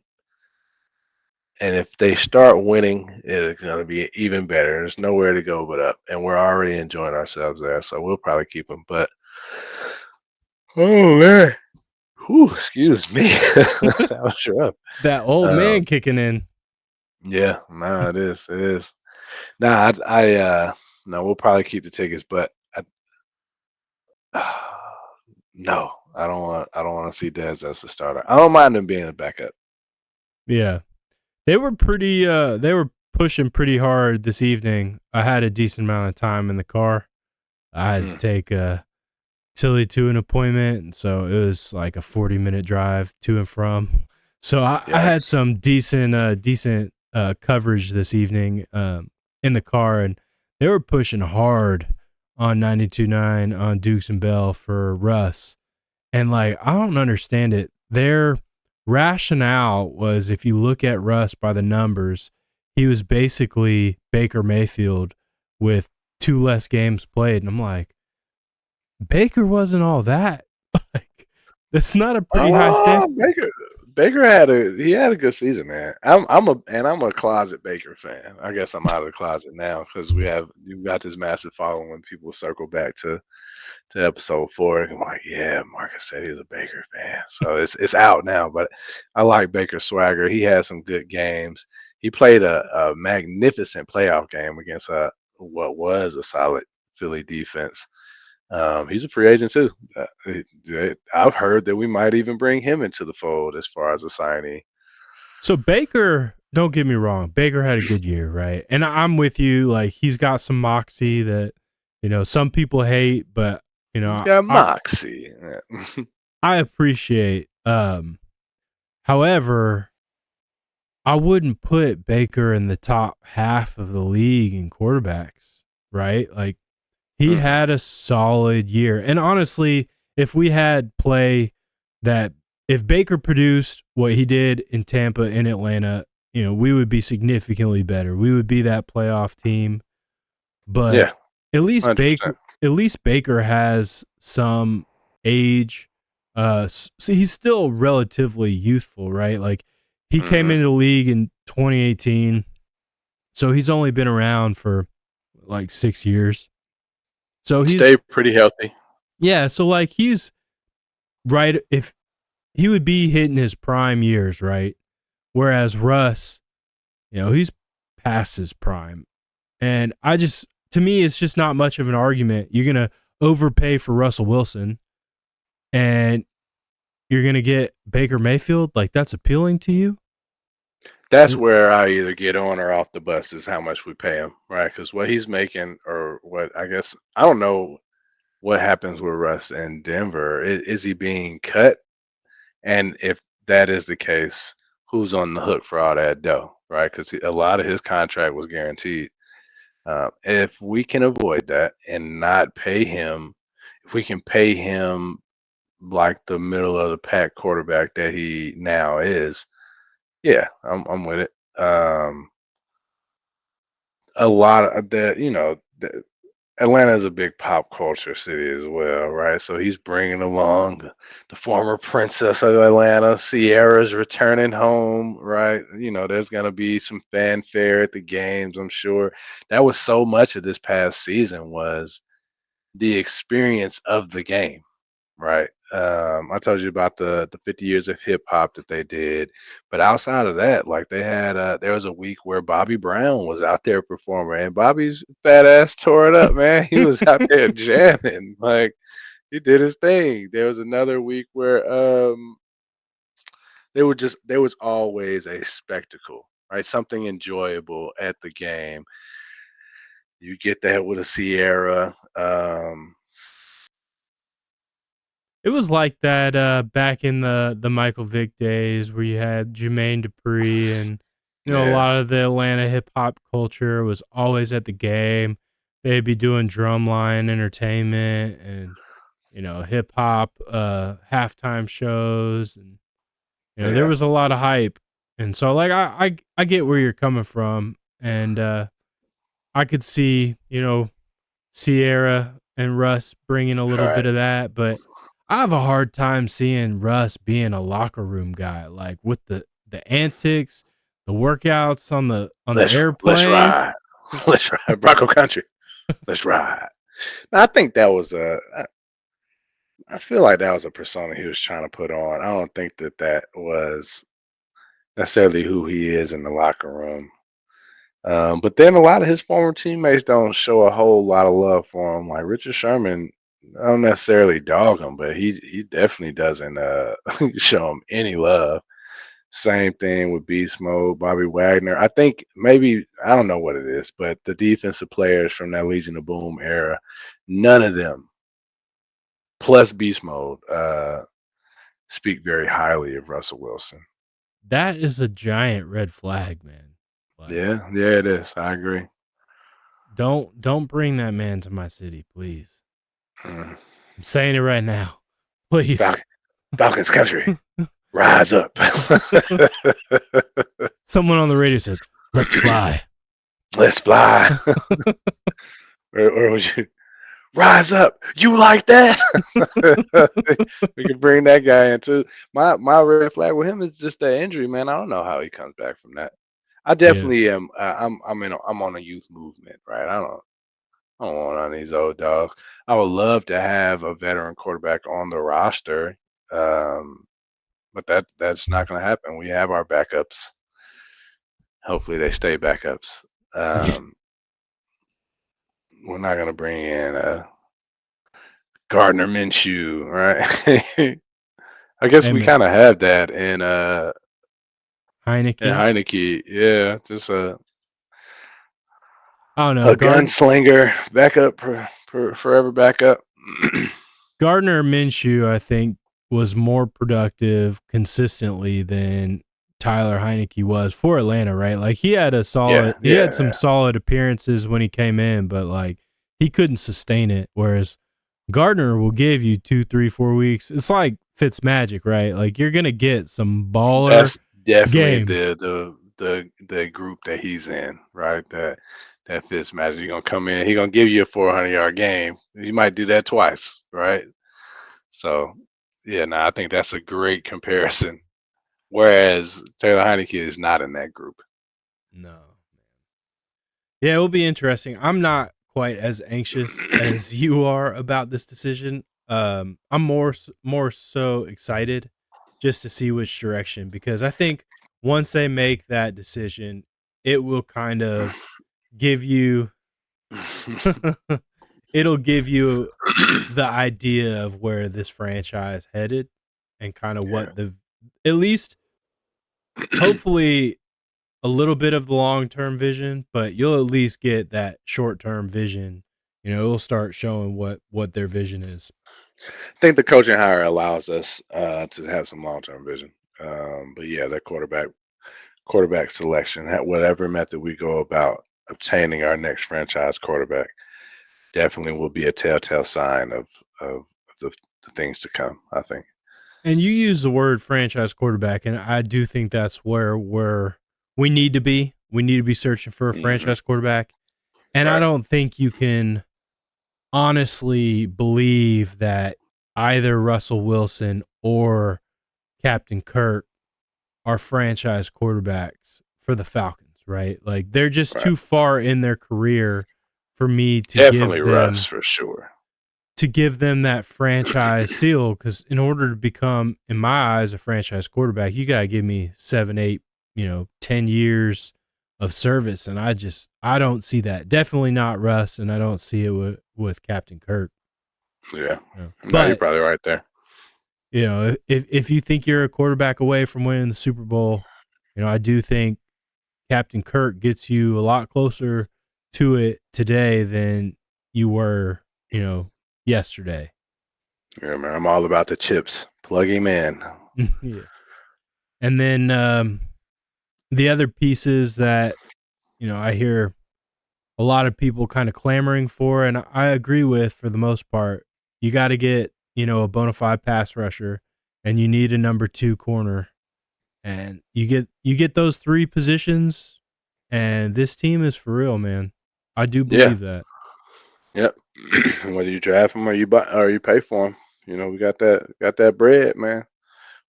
And if they start winning, it's gonna be even better. There's nowhere to go but up, and we're already enjoying ourselves there. So we'll probably keep them. But oh man, whew, excuse me, that was rough. That old Um, man kicking in. yeah, no, it is, it is. Nah, no, we'll probably keep the tickets, but no, I don't want to see Dez as the starter. I don't mind him being a backup. Yeah, they were pretty. They were pushing pretty hard this evening. I had a decent amount of time in the car. I had to Mm, take Tilly to an appointment, and so it was like a 40-minute drive to and from. So I had yikes. some decent coverage this evening in the car, and they were pushing hard on 92.9 on Dukes and Bell for Russ. And like, I don't understand it. Their rationale was if you look at Russ by the numbers, he was basically Baker Mayfield with 2 less games played. And I'm like, Baker wasn't all that. Like, that's not a pretty high Oh, standard. Baker had a good season, man. I'm a closet Baker fan. I guess I'm out of the closet now because you've got this massive following when people circle back to episode 4. I'm like, yeah, Marcus said he's a Baker fan, so it's out now. But I like Baker's swagger. He had some good games. He played a magnificent playoff game against what was a solid Philly defense. He's a free agent too. I've heard that we might even bring him into the fold as far as a signee. So Baker, don't get me wrong, Baker had a good year, right? And I'm with you. Like, he's got some moxie that some people hate, but He's got I moxie. Yeah. I appreciate. However, I wouldn't put Baker in the top half of the league in quarterbacks, right? Like, he Mhm. had a solid year. And honestly, if we had play that, if Baker produced what he did in Tampa, in Atlanta, we would be significantly better. We would be that playoff team. But Yeah, at least 100%. Baker has some age. So he's still relatively youthful, right? Like, he came Hmm. into the league in 2018, so he's only been around for like 6 years. So he's Stay pretty healthy. yeah, so like right, if he would be hitting his prime years, right? Whereas Russ, he's past his prime. And to me, it's just not much of an argument. You're going to overpay for Russell Wilson and you're going to get Baker Mayfield. Like, that's appealing to you? That's where I either get on or off the bus is how much we pay him, right? Because what he's making, or what I guess I don't know what happens with Russ in Denver. Is he being cut? And if that is the case, who's on the hook for all that dough, right? Because a lot of his contract was guaranteed. If we can avoid that and not pay him, if we can pay him like the middle of the pack quarterback that he now is, yeah, I'm with it. A lot of that, Atlanta is a big pop culture city as well, right? So he's bringing along the former princess of Atlanta, Sierra's returning home, right? There's going to be some fanfare at the games, I'm sure. That was so much of this past season was the experience of the game, right? I told you about the 50 years of hip hop that they did, but outside of that, like they had, there was a week where Bobby Brown was out there performing, and Bobby's fat ass tore it up, man. He was out there jamming, like he did his thing. There was another week where there was always a spectacle, right? Something enjoyable at the game. You get that with a Sierra. It was like that back in the Michael Vick days where you had Jermaine Dupri and a Yeah, lot of the Atlanta hip hop culture was always at the game. They'd be doing drumline entertainment and hip hop halftime shows, and there yeah, was a lot of hype. And so like I get where you're coming from, and I could see Sierra and Russ bringing a all little bit right. of that, but I have a hard time seeing Russ being a locker room guy, like with the antics, the workouts on the Let's airplanes. ride. Let's ride. Bronco Country. Let's ride. I think that was I feel like that was a persona he was trying to put on. I don't think that was necessarily who he is in the locker room. But then a lot of his former teammates don't show a whole lot of love for him. Like Richard Sherman, I don't necessarily dog him, but he definitely doesn't show him any love. Same thing with Beast Mode, Bobby Wagner. I think maybe I don't know what it is, but the defensive players from that Legion of Boom era, none of them, plus Beast Mode, speak very highly of Russell Wilson. That is a giant red flag, man. Like, Yeah, it is. I agree. don't bring that man to my city, please. Mm. I'm saying it right now. Please. Falcons country, rise up. Someone on the radio said, "Let's fly." Let's fly. Or would you rise up? You like that? We can bring that guy in too. My red flag with him is just the injury, man. I don't know how he comes back from that. I Yeah. definitely am. I'm on a youth movement, right? I don't want none of these old dogs. I would love to have a veteran quarterback on the roster, um, but that's not going to happen. We have our backups. Hopefully, they stay backups. Yeah. Um, we're not going to bring in Gardner Minshew, right? I guess Hey we man, kind of have that in Heineke. Heineke. Yeah, just I don't know. a gunslinger backup, forever backup. Gardner Minshew, I think, was more productive consistently than Tyler Heineke was for Atlanta, right? Like Yeah, he had yeah, some yeah. solid appearances when he came in, but like he couldn't sustain it. Whereas Gardner will give you 2, 3, 4 weeks. It's like Fitz magic, right? Like you're gonna get some baller That's definitely games. the group that he's in, right? That fits magic. He's gonna come in. He's gonna give you a 400-yard game. He might do that twice, right? So, yeah, no, I think that's a great comparison. Whereas Taylor Heineke is not in that group. No. Yeah, it will be interesting. I'm not quite as anxious as you are about this decision. I'm more so excited just to see which direction, because I think once they make that decision, it will kind of give you it'll give you the idea of where this franchise headed, and kind of Yeah. what at least hopefully a little bit of the long-term vision, but you'll at least get that short-term vision. It'll start showing what their vision is. I think the coaching hire allows us to have some long term vision. But yeah, that quarterback selection, whatever method we go about obtaining our next franchise quarterback, definitely will be a telltale sign of the things to come, I think. And you use the word franchise quarterback, and I do think that's where we need to be. We need to be searching for a Hmm. franchise quarterback. And I Right. don't think you can honestly believe that either Russell Wilson or Captain Kirk are franchise quarterbacks for the Falcons, right? Like, they're just Right. too far in their career for me Definitely Russ for sure. to give them that franchise seal, because in order to become, in my eyes, a franchise quarterback, you got to give me 7, 8, 10 years of service. And I don't see that. Definitely not Russ, and I don't see it with Captain Kirk. Yeah. No, you're But, probably right there. if you think you're a quarterback away from winning the Super Bowl, I do think Captain Kirk gets you a lot closer to it today than you were, yesterday. Yeah, man. I'm all about the chips. Plug him in. Yeah. And then the other pieces that, I hear a lot of people kind of clamoring for, and I agree with for the most part, you got to get, a bona fide pass rusher, and you need a number 2 corner. And you get those 3 positions, and this team is for real, man. I do Yeah. believe that. Yep. Whether you draft him or you buy or you pay for him, we got that bread, man.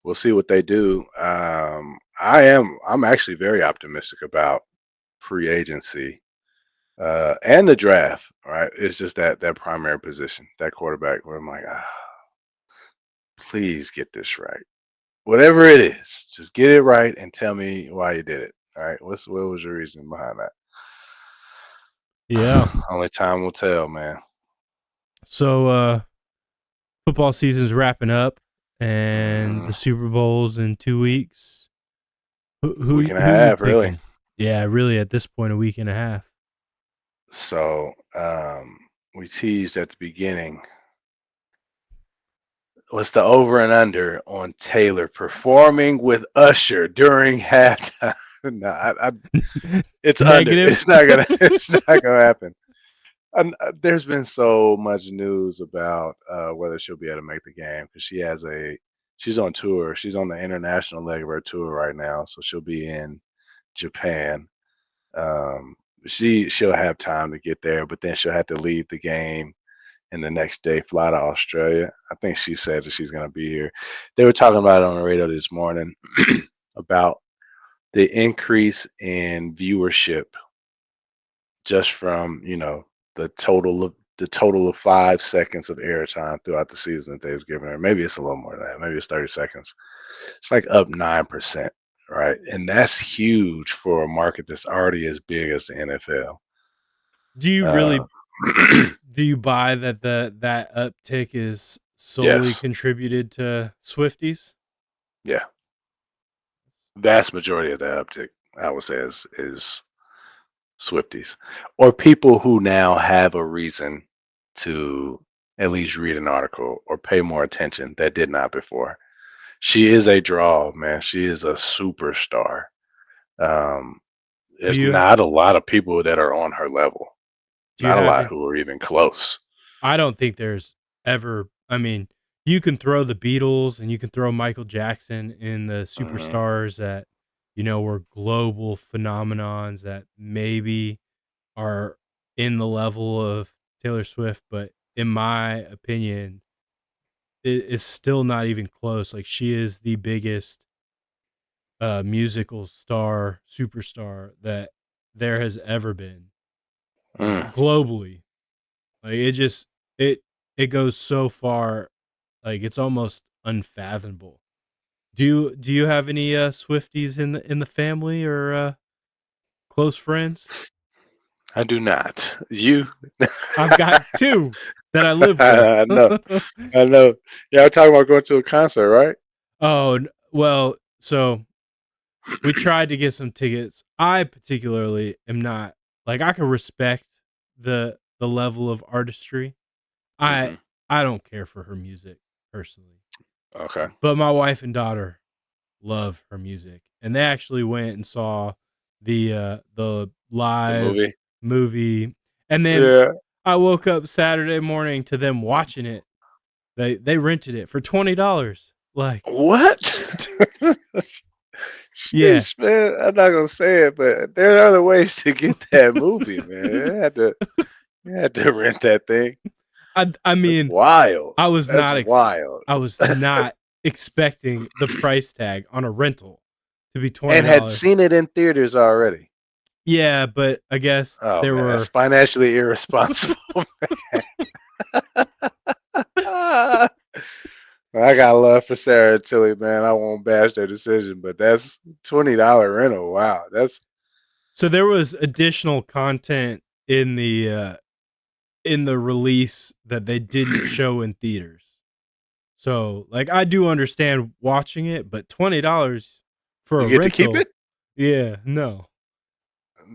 We'll see what they do. I'm actually very optimistic about free agency and the draft. Right, it's just that primary position, that quarterback, where I'm like, please get this right. Whatever it is, just get it right and tell me why you did it. All right, what was your reason behind Yeah. that? Only time will tell, man. So football season's wrapping up, and Hmm. the Super Bowl's in 2 weeks. Who Week and a who you half, really. picking? Yeah, really, at this point, a week and a half. So we teased at the beginning. What's the over and under on Taylor performing with Usher during halftime? No, it's under. Negative. It's not gonna. It's not gonna happen. And there's been so much news about whether she'll be able to make the game because she's on tour. She's on the international leg of her tour right now, so she'll be in Japan. Um, she'll have time to get there, but then she'll have to leave the game and the next day fly to Australia. I think she said that she's going to be here. They were talking about it on the radio this morning about the increase in viewership just from the total of 5 seconds of airtime throughout the season that they've given her. Maybe it's a little more than that. Maybe it's 30 seconds. It's like up 9%, right? And that's huge for a market that's already as big as the NFL. Do you Uh, really do you buy that that uptick is solely yes, contributed to Swifties? yeah. Vast majority of the uptick, I would say, is Swifties or people who now have a reason to at least read an article or pay more attention that did not before. She is a draw, man. She is a superstar. Um, Do there's you not a lot of people that are on her level. do you Not a have lot it? who are even close. I don't think there's ever. I mean, you can throw the Beatles and you can throw Michael Jackson in the Hmm. superstars that were global phenomenons that maybe are in the level of Taylor Swift, but in my opinion, it is still not even close. Like, she is the biggest musical star, superstar that there has ever been, Mm. globally. Like, it just it goes so far Like it's almost unfathomable. Do you have any Swifties in the family or close friends? I do not. You? I've got two that I live with. I know. I know. Yeah, I'm talking about going to a concert, right? Oh, well, so we tried to get some tickets. I particularly am not like I can respect the level of artistry. I Hmm. I don't care for her music personally. Okay. But my wife and daughter love her music. And they actually went and saw the The live movie. movie. And then Yeah. I woke up Saturday morning to them watching it. They rented it for $20. Like, What? yeah. Sheesh, man. I'm not gonna say it, but there are other ways to get that movie, man. You had to rent that thing. I That's mean, wild. I was That's not wild. I was not expecting the price tag on a rental to be And had $20. seen it in theaters already. Yeah, but I guess Oh there man, that's were financially irresponsible. I got love for Sarah and Tilly, man. I won't bash their decision, but that's $20 rental. Wow, that's so there was additional content in the release that they didn't you show in theaters. So, like I do understand watching it, but $20 for a get to keep rental, it. yeah, no.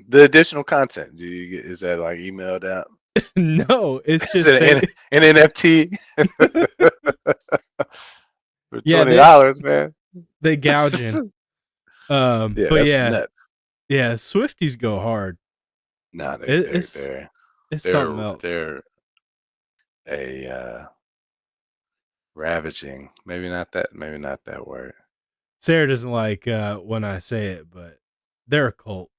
The additional content, do you get? Is that like emailed out? No, it's Is just it they an NFT for yeah, $20, man? they gouging. Yeah, But that's yeah, nuts. yeah, Swifties go hard. Nah, It, it's it's something else. they're a ravaging. Maybe not that word. Sarah doesn't like when I say it, but they're a cult.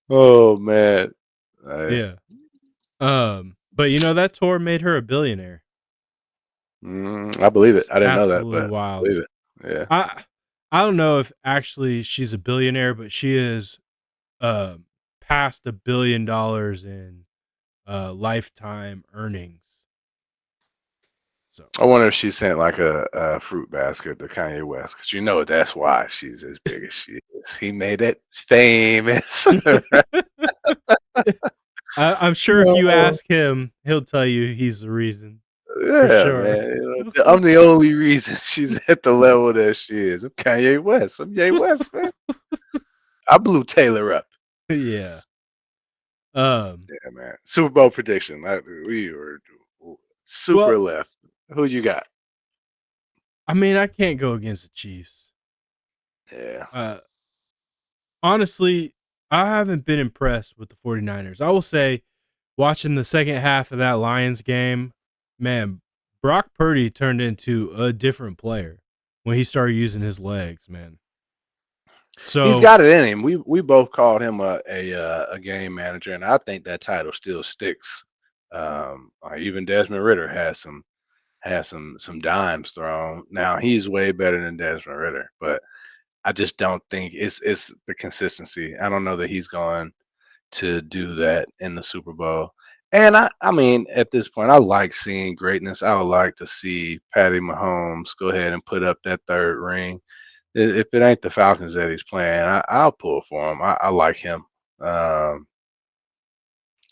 Oh man, I, Yeah. But you know that tour made her a billionaire. I believe it. It's I didn't know that, absolutely but I wild. believe it. Yeah. I I don't know if actually she's a billionaire, but she is uh, past $1 billion in lifetime earnings. So I wonder if she sent like a fruit basket to Kanye West, because you know that's why she's as big as she is. He made it famous. I'm sure if you Oh, ask him, he'll tell you he's the reason for yeah, sure. man. I'm the only reason she's at the level that she is. I'm Kanye West. I'm Ye West, man. I blew Taylor up. Yeah. Um. Yeah, man. Super Bowl prediction. We were super Well, left. Who you got? I mean, I can't go against the Chiefs. Yeah. Uh, honestly, I haven't been impressed with the 49ers. I will say, watching the second half of that Lions game, man, Brock Purdy turned into a different player when he started using his legs, man. He's So, got it in him. We both called him a game manager, and I think that title still sticks. Even Desmond Ritter has some dimes thrown. Now he's way better than Desmond Ritter, but I just don't think it's the consistency. I don't know that he's going to do that in the Super Bowl. And I mean, at this point, I like seeing greatness. I would like to see Patty Mahomes go ahead and put up that third ring. If it ain't the Falcons that he's playing, I'll pull for him. I like him,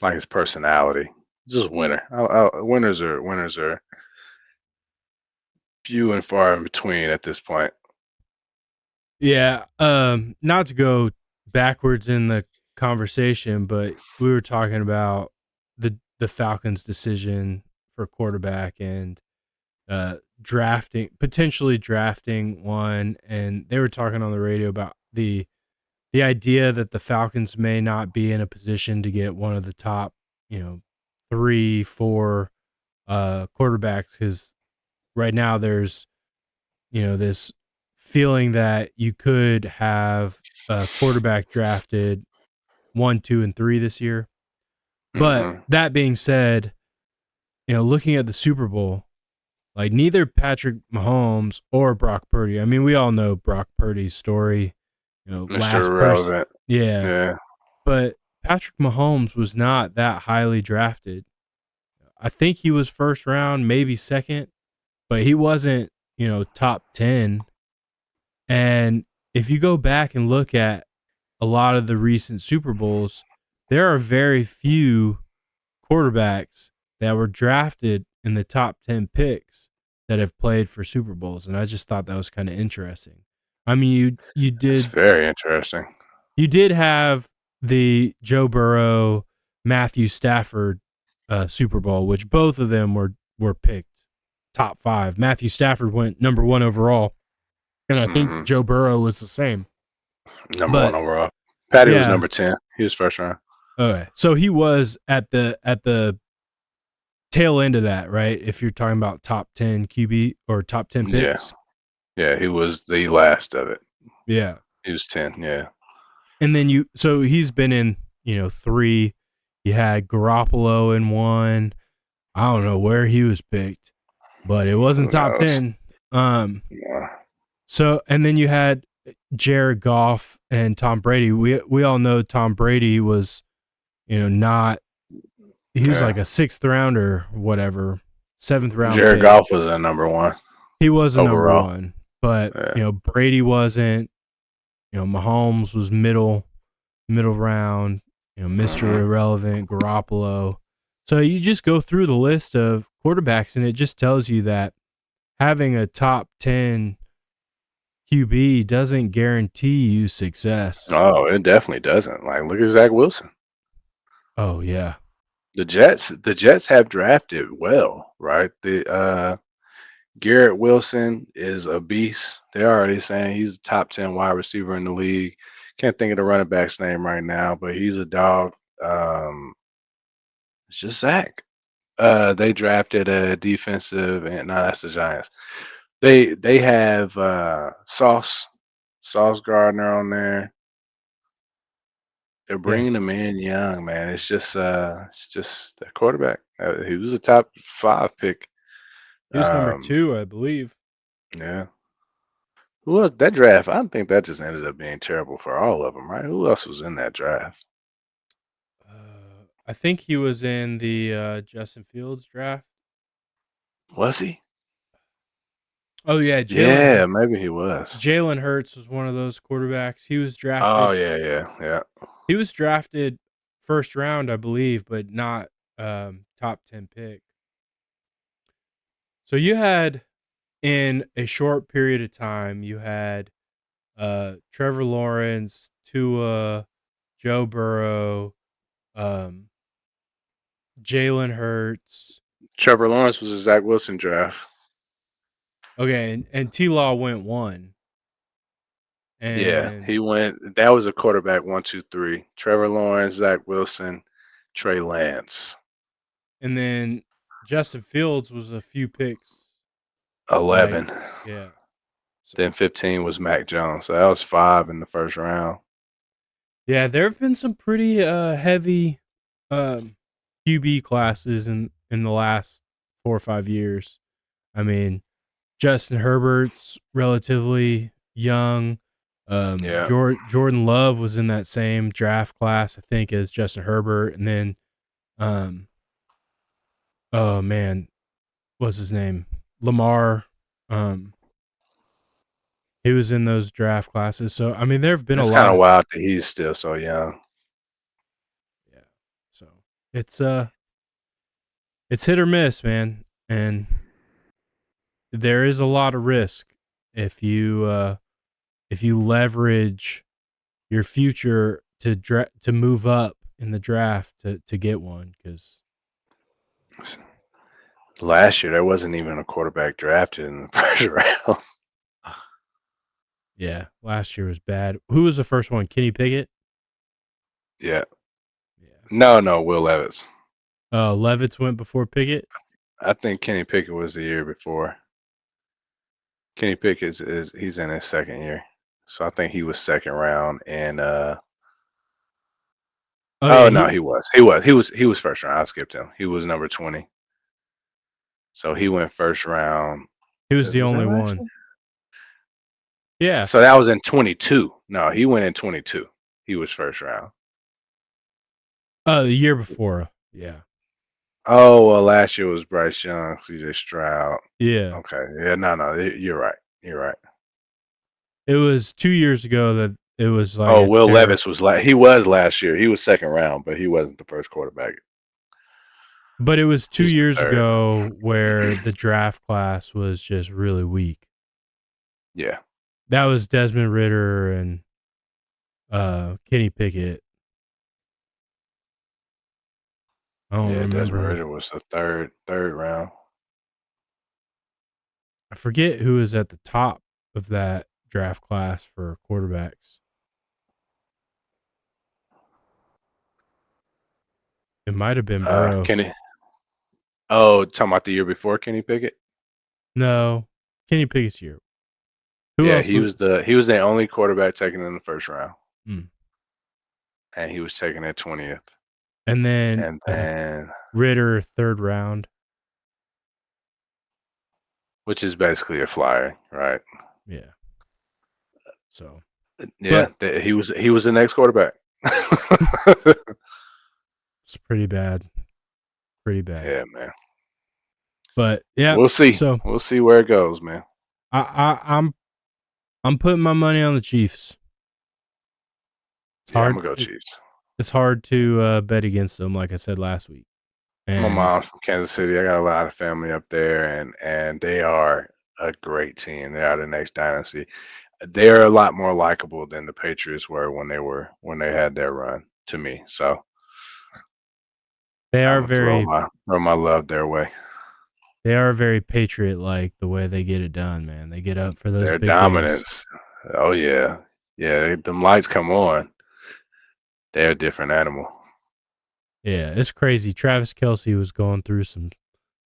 like his personality. Just winner. Winners are few and far in between at this point. yeah, not to go backwards in the conversation, but we were talking about the Falcons' decision for quarterback and potentially drafting one, and they were talking on the radio about the idea that the Falcons may not be in a position to get one of the top, 3, 4 quarterbacks, because right now there's this feeling that you could have a quarterback drafted 1, 2, and 3 this year. But Hmm. that being said, looking at the Super Bowl, like neither Patrick Mahomes or Brock Purdy. I mean, we all know Brock Purdy's story. Mr. Last person. Irrelevant. Yeah, Yeah. but Patrick Mahomes was not that highly drafted. I think he was first round, maybe second, but he wasn't, top 10. And if you go back and look at a lot of the recent Super Bowls, there are very few quarterbacks that were drafted in the top 10 picks that have played for Super Bowls. And I just thought that was kind of interesting. I mean, It's very interesting. you did have the Joe Burrow, Matthew Stafford Super Bowl, which both of them were picked top 5. Matthew Stafford went number 1 overall, and I think Joe Burrow was the same. Number 1 overall. Patty was Yeah. number 10. He was first round. Okay, so he was at the tail end of that, right? If you're talking about top 10 QB or top 10 picks. Yeah, he was the last of it. Yeah. He was 10, yeah. And then so he's been in, 3. You had Garoppolo in 1. I don't know where he was picked, but it wasn't top 10. Yeah. So, and then you had Jared Goff and Tom Brady. We all know Tom Brady was, not. He was like a 6th round or whatever, 7th round. Jared Goff was a number 1. He was a overall. number 1, but Brady wasn't. Mahomes was middle round. Mr. Irrelevant, Garoppolo. So you just go through the list of quarterbacks, and it just tells you that having a top 10 QB doesn't guarantee you success. Oh, it definitely doesn't. Like, look at Zach Wilson. Oh yeah. The Jets have drafted well, right? The Garrett Wilson is a beast. They're already saying he's a top 10 wide receiver in the league. Can't think of the running back's name right now, but he's a dog. It's just Zach. They drafted a defensive, and no, that's the Giants. They have Sauce Gardner on there. They're bringing him in young, man. It's just a quarterback. He was a top 5 pick. He was number 2, I believe. Yeah. Who else? That draft, I think that just ended up being terrible for all of them, right? Who else was in that draft? I think he was in the Justin Fields draft. Was he? Oh yeah, Yeah, maybe he was. Jalen Hurts was one of those quarterbacks. He was drafted. Oh yeah. He was drafted first round, I believe, but not top 10 pick. So you had, in a short period of time, you had Trevor Lawrence, Tua, Joe Burrow, Jalen Hurts. Trevor Lawrence was a Zach Wilson draft. Okay, and T-Law went 1. And yeah, he went. That was a quarterback 1, 2, 3. Trevor Lawrence, Zach Wilson, Trey Lance. And then Justin Fields was a few picks. 11. Yeah. So, then 15 was Mac Jones. So that was 5 in the first round. Yeah, there have been some pretty heavy QB classes in the last 4 or 5 years. I mean, Justin Herbert's relatively young. Jordan Love was in that same draft class, I think, as Justin Herbert. And then, oh man, what's his name? Lamar. He was in those draft classes. So, I mean, there have been a lot. It's kind of wild that he's still so young. Yeah. So it's hit or miss, man. And there is a lot of risk if you leverage your future to move up in the draft to get one, because last year there wasn't even a quarterback drafted in the first round. Yeah, last year was bad. Who was the first one? Kenny Pickett? Yeah. No, Will Levis. Levis went before Pickett? I think Kenny Pickett was the year before. Kenny Pickett he's in his second year. So I think he was second round, and he was first round. I skipped him. He was number 20. So he went first round. He was the only one. Yeah. So that was in 22. No, he went in 22. He was first round. The year before. Yeah. Oh well, last year was Bryce Young, C.J. Stroud. Yeah. Okay, yeah, no, you're right. You're right. It was 2 years ago that it was like Oh, a Will terror. Levis he was last year. He was second round, but he wasn't the first quarterback. But it was two He's the years third. ago where the draft class was just really weak. Yeah, That was Desmond Ritter and Kenny Pickett. I don't yeah. Desmond remember. Ritter was the third round. I forget who was at the top of that draft class for quarterbacks. It might have been Burrow. Kenny. Oh, talking about the year before Kenny Pickett. No, Kenny Pickett's year. Who Yeah, else was? he was the only quarterback taken in the first round, Mm. and he was taken at 20th. And then And then, Ritter, third round. which is basically a flyer, right? Yeah. So, Yeah, but he was the next quarterback. it's pretty bad. Pretty bad. Yeah, man. But yeah. We'll see. So We'll see where it goes, man. I'm putting my money on the Chiefs. It's Yeah, I'm hard. gonna go Chiefs. It's hard to bet against them, like I said last week. My And mom's from Kansas City. I got a lot of family up there, and they are a great team. They are the next dynasty. They're a lot more likable than the Patriots were when they had their run to me. So they I'm are gonna very throw my love their way. they are very patriot like the way they get it done, man. They get up for those Their big games. dominance. Oh yeah, yeah. Them lights come on. They're a different animal. Yeah, it's crazy. Travis Kelce was going through some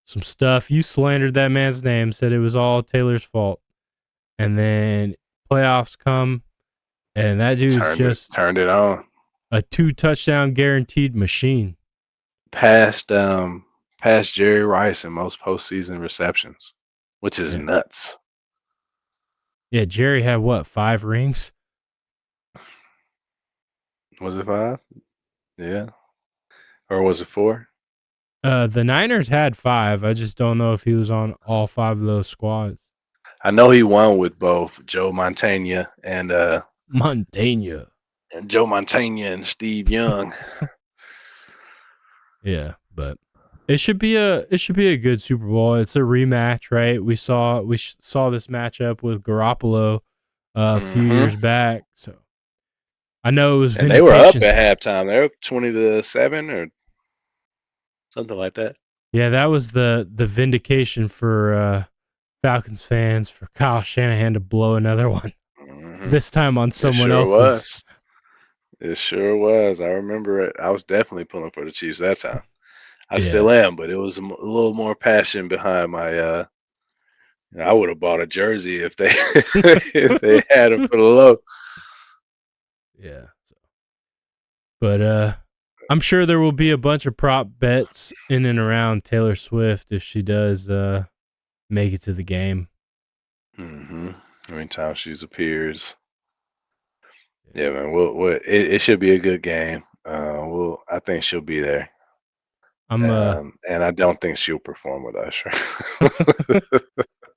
stuff. You slandered that man's name, said it was all Taylor's fault. And then playoffs come and that dude's just Turned it on. a 2 touchdown guaranteed machine. Past past Jerry Rice in most postseason receptions, which is Yeah. nuts. Yeah, Jerry had what, 5 rings? Was it 5? Yeah. Or was it 4? The Niners had 5. I just don't know if he was on all 5 of those squads. I know he won with both Joe Montana Montana. and Joe Montana and Steve Young. Yeah, but it should be a good Super Bowl. It's a rematch, right? We saw this matchup with Garoppolo a few years back, so I know it was And they were up vindication. at halftime. They were up 20-7 or something like that. Yeah, that was the vindication for Falcons fans for Kyle Shanahan to blow another one. Mm-hmm. This time on someone It sure else's. Was. It sure was. I remember it. I was definitely pulling for the Chiefs that time. I still am, but it was a little more passion behind my. I would have bought a jersey if they if they had it for the low. Yeah. So. But I'm sure there will be a bunch of prop bets in and around Taylor Swift if she does make it to the game. Mm-hmm. Anytime she appears. Yeah, man. It should be a good game. I think she'll be there. And I don't think she'll perform with Usher.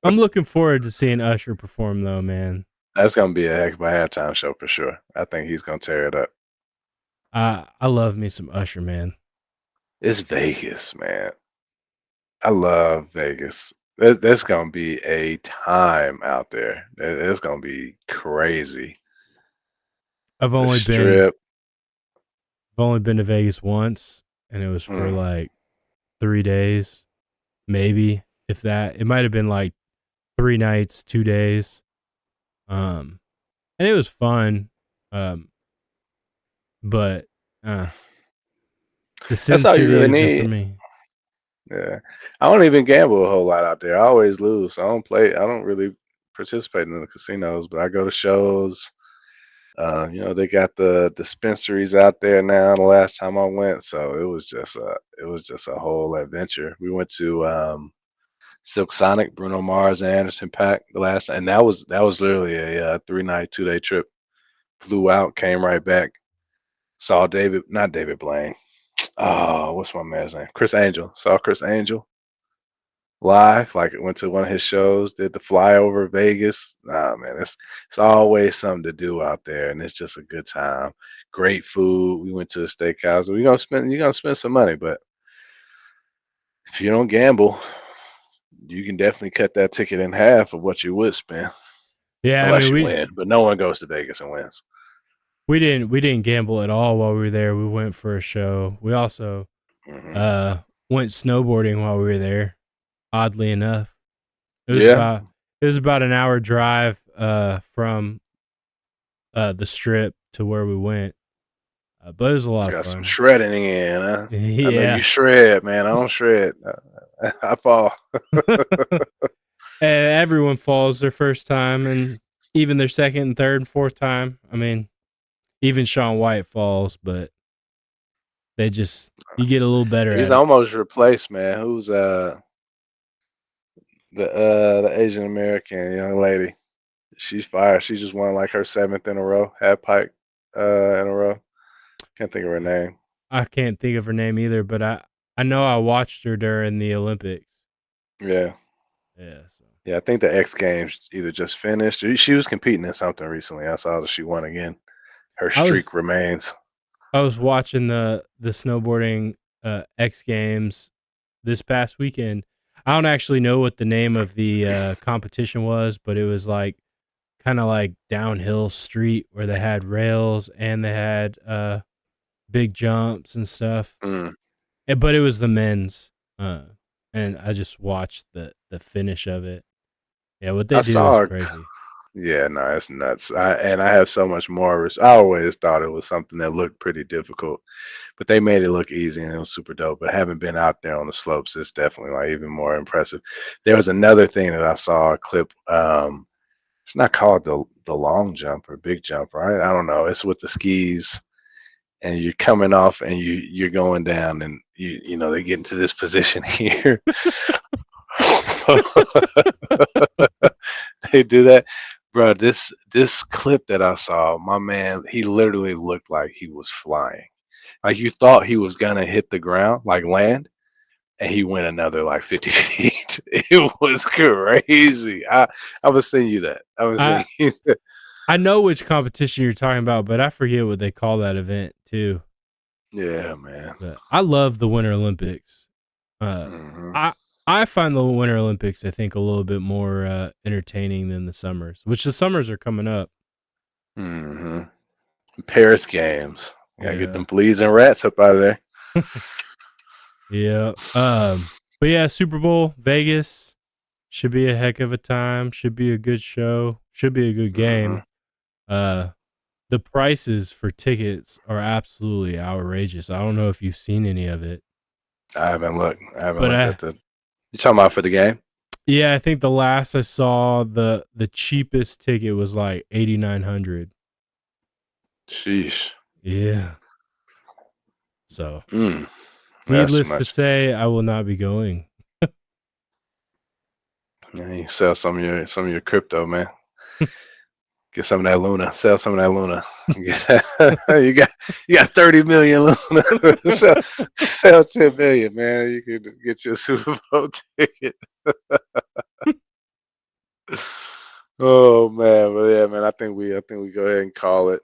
I'm looking forward to seeing Usher perform, though, man. That's gonna be a heck of a halftime show for sure. I think he's gonna tear it up. I love me some Usher, man. It's Vegas, man. I love Vegas. There's gonna be a time out there. It's gonna be crazy. I've The only strip. been to Vegas once, and it was for like 3 days, maybe, if that. It might have been like 3 nights, 2 days. And it was fun. But the Sin That's all you City really isn't for need. me. Yeah. I don't even gamble a whole lot out there. I always lose. So I don't play. I don't really participate in the casinos, but I go to shows. They got the dispensaries out there now. The last time I went, so it was just a whole adventure. We went to Silk Sonic, Bruno Mars, and Anderson .Paak the last time, and that was literally a 3-night, 2-day trip. Flew out, came right back, saw not David Blaine. Oh, what's my man's name? Chris Angel. Saw Chris Angel live. Like went to one of his shows. Did the flyover Vegas. Nah, man, it's always something to do out there, and it's just a good time. Great food. We went to a steakhouse. You're gonna spend some money, but if you don't gamble, you can definitely cut that ticket in half of what you would spend, Yeah, I unless mean you win. But no one goes to Vegas and wins. we didn't gamble at all while we were there. We went for a show. We also Hmm. uh went snowboarding while we were there. Oddly enough, it was Yeah, about an hour drive from the strip to where we went, but it was a lot of got some fun. shredding in. Huh? I know you Yeah, shred, man. I don't shred. I fall. and everyone falls their first time, and even their second and third and fourth time. I mean, even Shaun White falls, but you get a little better He's at it. almost replaced, man. Who's the Asian American young lady? She's fired. She just won like her seventh in a row, half pipe in a row. Can't think of her name. I can't think of her name either, but I know I watched her during the Olympics. Yeah. Yeah, so Yeah, I think the X Games either just finished. She was competing in something recently. I saw that she won again. Her I was streak remains. I was watching the snowboarding X Games this past weekend. I don't actually know what the name of the competition was, but it was like kind of like downhill street where they had rails and they had big jumps and stuff. Mm. But it was the men's, and I just watched the finish of it. Yeah, what they I do is saw her. crazy. Yeah, no, it's nuts. I have so much more. I always thought it was something that looked pretty difficult, but they made it look easy and it was super dope. But having been out there on the slopes, it's definitely like even more impressive. There was another thing that I saw a clip. It's not called the long jump or big jump, right? I don't know. It's with the skis and you're coming off and you're going down and you know they get into this position here. They do that, bro. This clip that I saw, my man, he literally looked like he was flying. Like you thought he was gonna hit the ground, like land, and he went another like 50 feet. It was crazy. I was sending you that. I was I sending you that. I know which competition you're talking about, but I forget what they call that event too. Yeah, man. But I love the Winter Olympics. Uh, Hmm. I I find the Winter Olympics I think a little bit more entertaining than the summers, which the summers are coming up. Hmm. Paris games. Gotta get Yeah, them fleas and rats up out of there. yeah. But yeah, Super Bowl Vegas should be a heck of a time. Should be a good show. Should be a good Hmm. game. Uh, the prices for tickets are absolutely outrageous. I don't know if you've seen any of it, I haven't looked. I haven't but looked at the. You talking about for the game? yeah, I think the last I saw the cheapest ticket was like 8,900. Sheesh. Yeah. So, Mm, that's too needless to much. say, I will not be going. Man, you sell some of your crypto, man. Get some of that Luna. Sell some of that Luna. You got 30 million Luna. Sell 10 million, man. You could get your Super Bowl ticket. Oh man, but yeah, man. I think we go ahead and call it.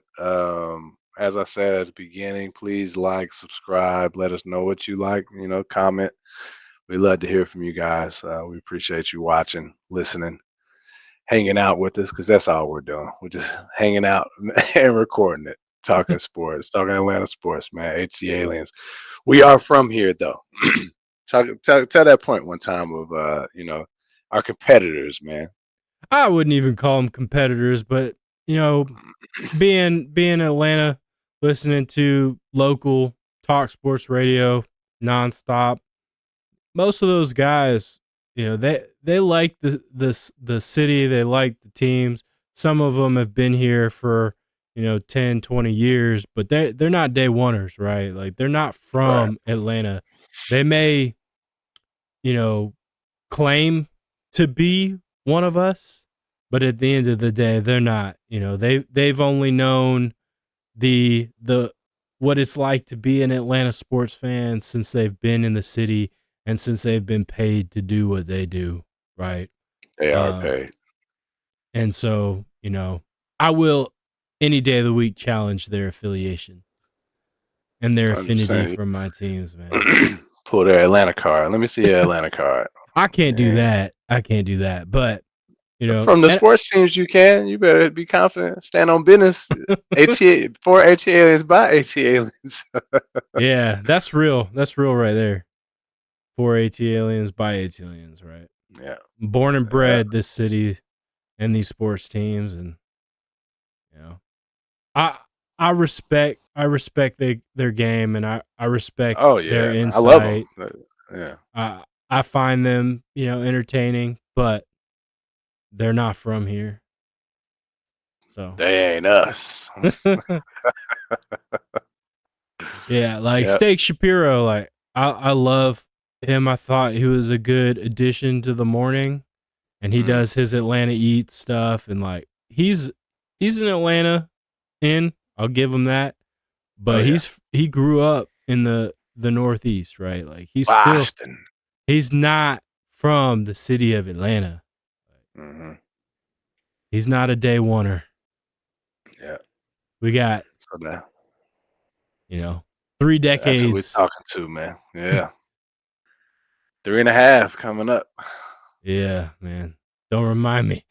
As I said at the beginning, please like, subscribe, let us know what you like. Comment. We love to hear from you guys. We appreciate you watching, listening, hanging out with us because that's all we're doing. We're just hanging out and recording it, talking sports, talking Atlanta sports, man. HC Aliens. We are from here, though. Tell that point one time of our competitors, man. I wouldn't even call them competitors, but you know, being in Atlanta, listening to local talk sports radio nonstop. Most of those guys, they like the city, they like the teams. Some of them have been here for 10, 20 years, but they're not day oneers, right? Like they're not Right. from Atlanta. They may you know claim to be one of us, but at the end of the day, they're not. They've only known the what it's like to be an Atlanta sports fan since they've been in the city and since they've been paid to do what they do, right? They are Um, paid. and so, I will any day of the week challenge their affiliation and their I'm just affinity saying. for my teams, man. Pull their Atlanta card. Let me see your Atlanta card. I can't do And that. But from the and sports teams, you can. You better be confident. Stand on business. ATA for ATA aliens by ATA aliens. yeah, that's real. That's real right there. For AT aliens by AT aliens, right? Yeah. Born and Yeah. bred this city and these sports teams, and you know, I I respect their game, and I respect Oh their yeah, man. I love them. insight. Yeah. I find them entertaining, but they're not from here, so They ain't us. yeah, like Yeah. Steak Shapiro, like I love him. I thought he was a good addition to the morning, and he Mm. does his Atlanta Eats stuff, and like he's an Atlanta in. I'll give him that, Oh but yeah. he grew up in the Northeast, right? Like Boston. he's not from the city of Atlanta. Hmm. He's not a day oneer. Yeah. We got So that, 3 that's who we're decades. talking to, man. Yeah. 3.5 coming up. Yeah, man. Don't remind me.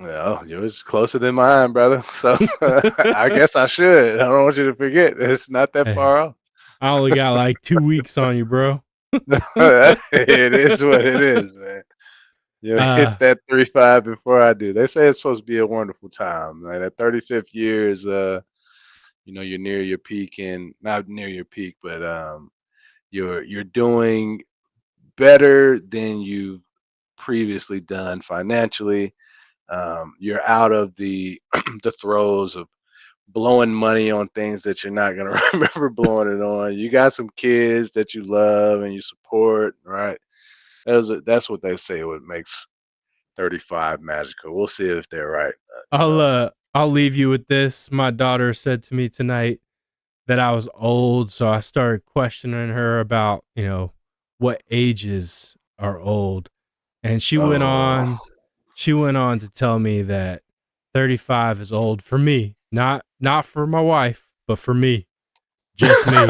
Well, yours closer than mine, brother. So I guess I should. I don't want you to forget. It's not that Hey, far off. I only got like 2 weeks on you, bro. It is what it is, man. You'll hit uh that 3.5 before I do. They say it's supposed to be a wonderful time. Like that 35th year is you're near your peak, and not near your peak, but you're doing better than you've previously done financially. You're out of the the throes of blowing money on things that you're not gonna remember blowing it on. You got some kids that you love and you support, right? That's what they say. What makes 35 magical. We'll see if they're right. I'll leave you with this. My daughter said to me tonight that I was old, so I started questioning her about, what ages are old. And Oh, she went on to tell me that 35 is old for me. Not for my wife, but for me. Just me.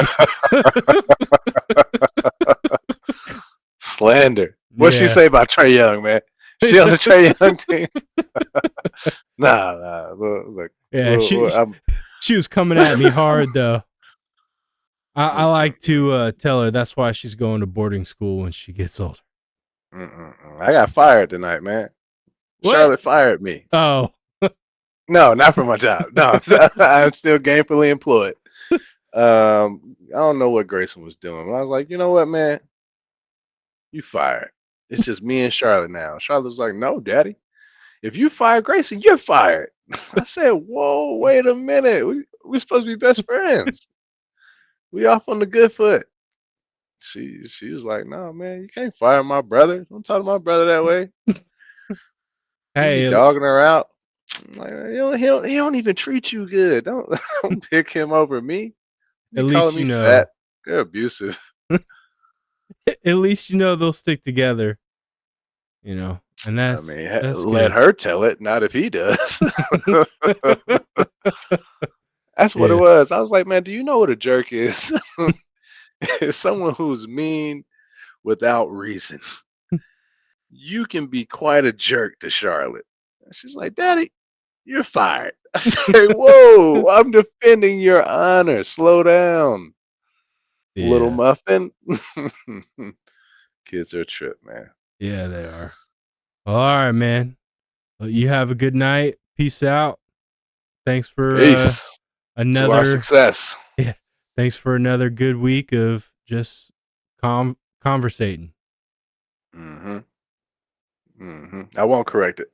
slander. What'd she Yeah. say about Trey Young, man? She on the Trey Young team? Nah. Look, Yeah, she was coming at me hard though. I like to tell her that's why she's going to boarding school when she gets older. I got fired tonight, man. What? Charlotte fired me. Oh. No, not for my job. No, I'm still gainfully employed. I don't know what Grayson was doing, but I was like, you know what, man, you fired. It's just me and Charlotte now. Charlotte was like, no, Daddy, if you fire Grayson, you're fired. I said, whoa, wait a minute. We're supposed to be best friends. We off on the good foot. She was like, no, man, you can't fire my brother. Don't talk to my brother that way. He be Hey, dogging her out. I'm like, he don't even treat you good. Don't don't pick him over me. at You calling least me fat? They're abusive. at least they'll stick together, and I that's mean, that's let good. her tell it, not if he does. That's what it Yeah. was. I was like, man, do you know what a jerk is? It's someone who's mean without reason. You can be quite a jerk to Charlotte. And she's like, Daddy, you're fired. I say, whoa, I'm defending your honor. Slow down, little Yeah. muffin. Kids are a trip, man. Yeah, they are. Well, all right, man. Well, you have a good night. Peace out. Thanks for Peace to our another success. yeah. Thanks for another good week of just conversating. Hmm. I won't correct it.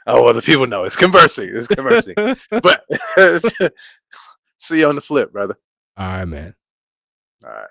Oh well, the people know it's conversing. It's conversing. But see you on the flip, brother. All right, man. All right.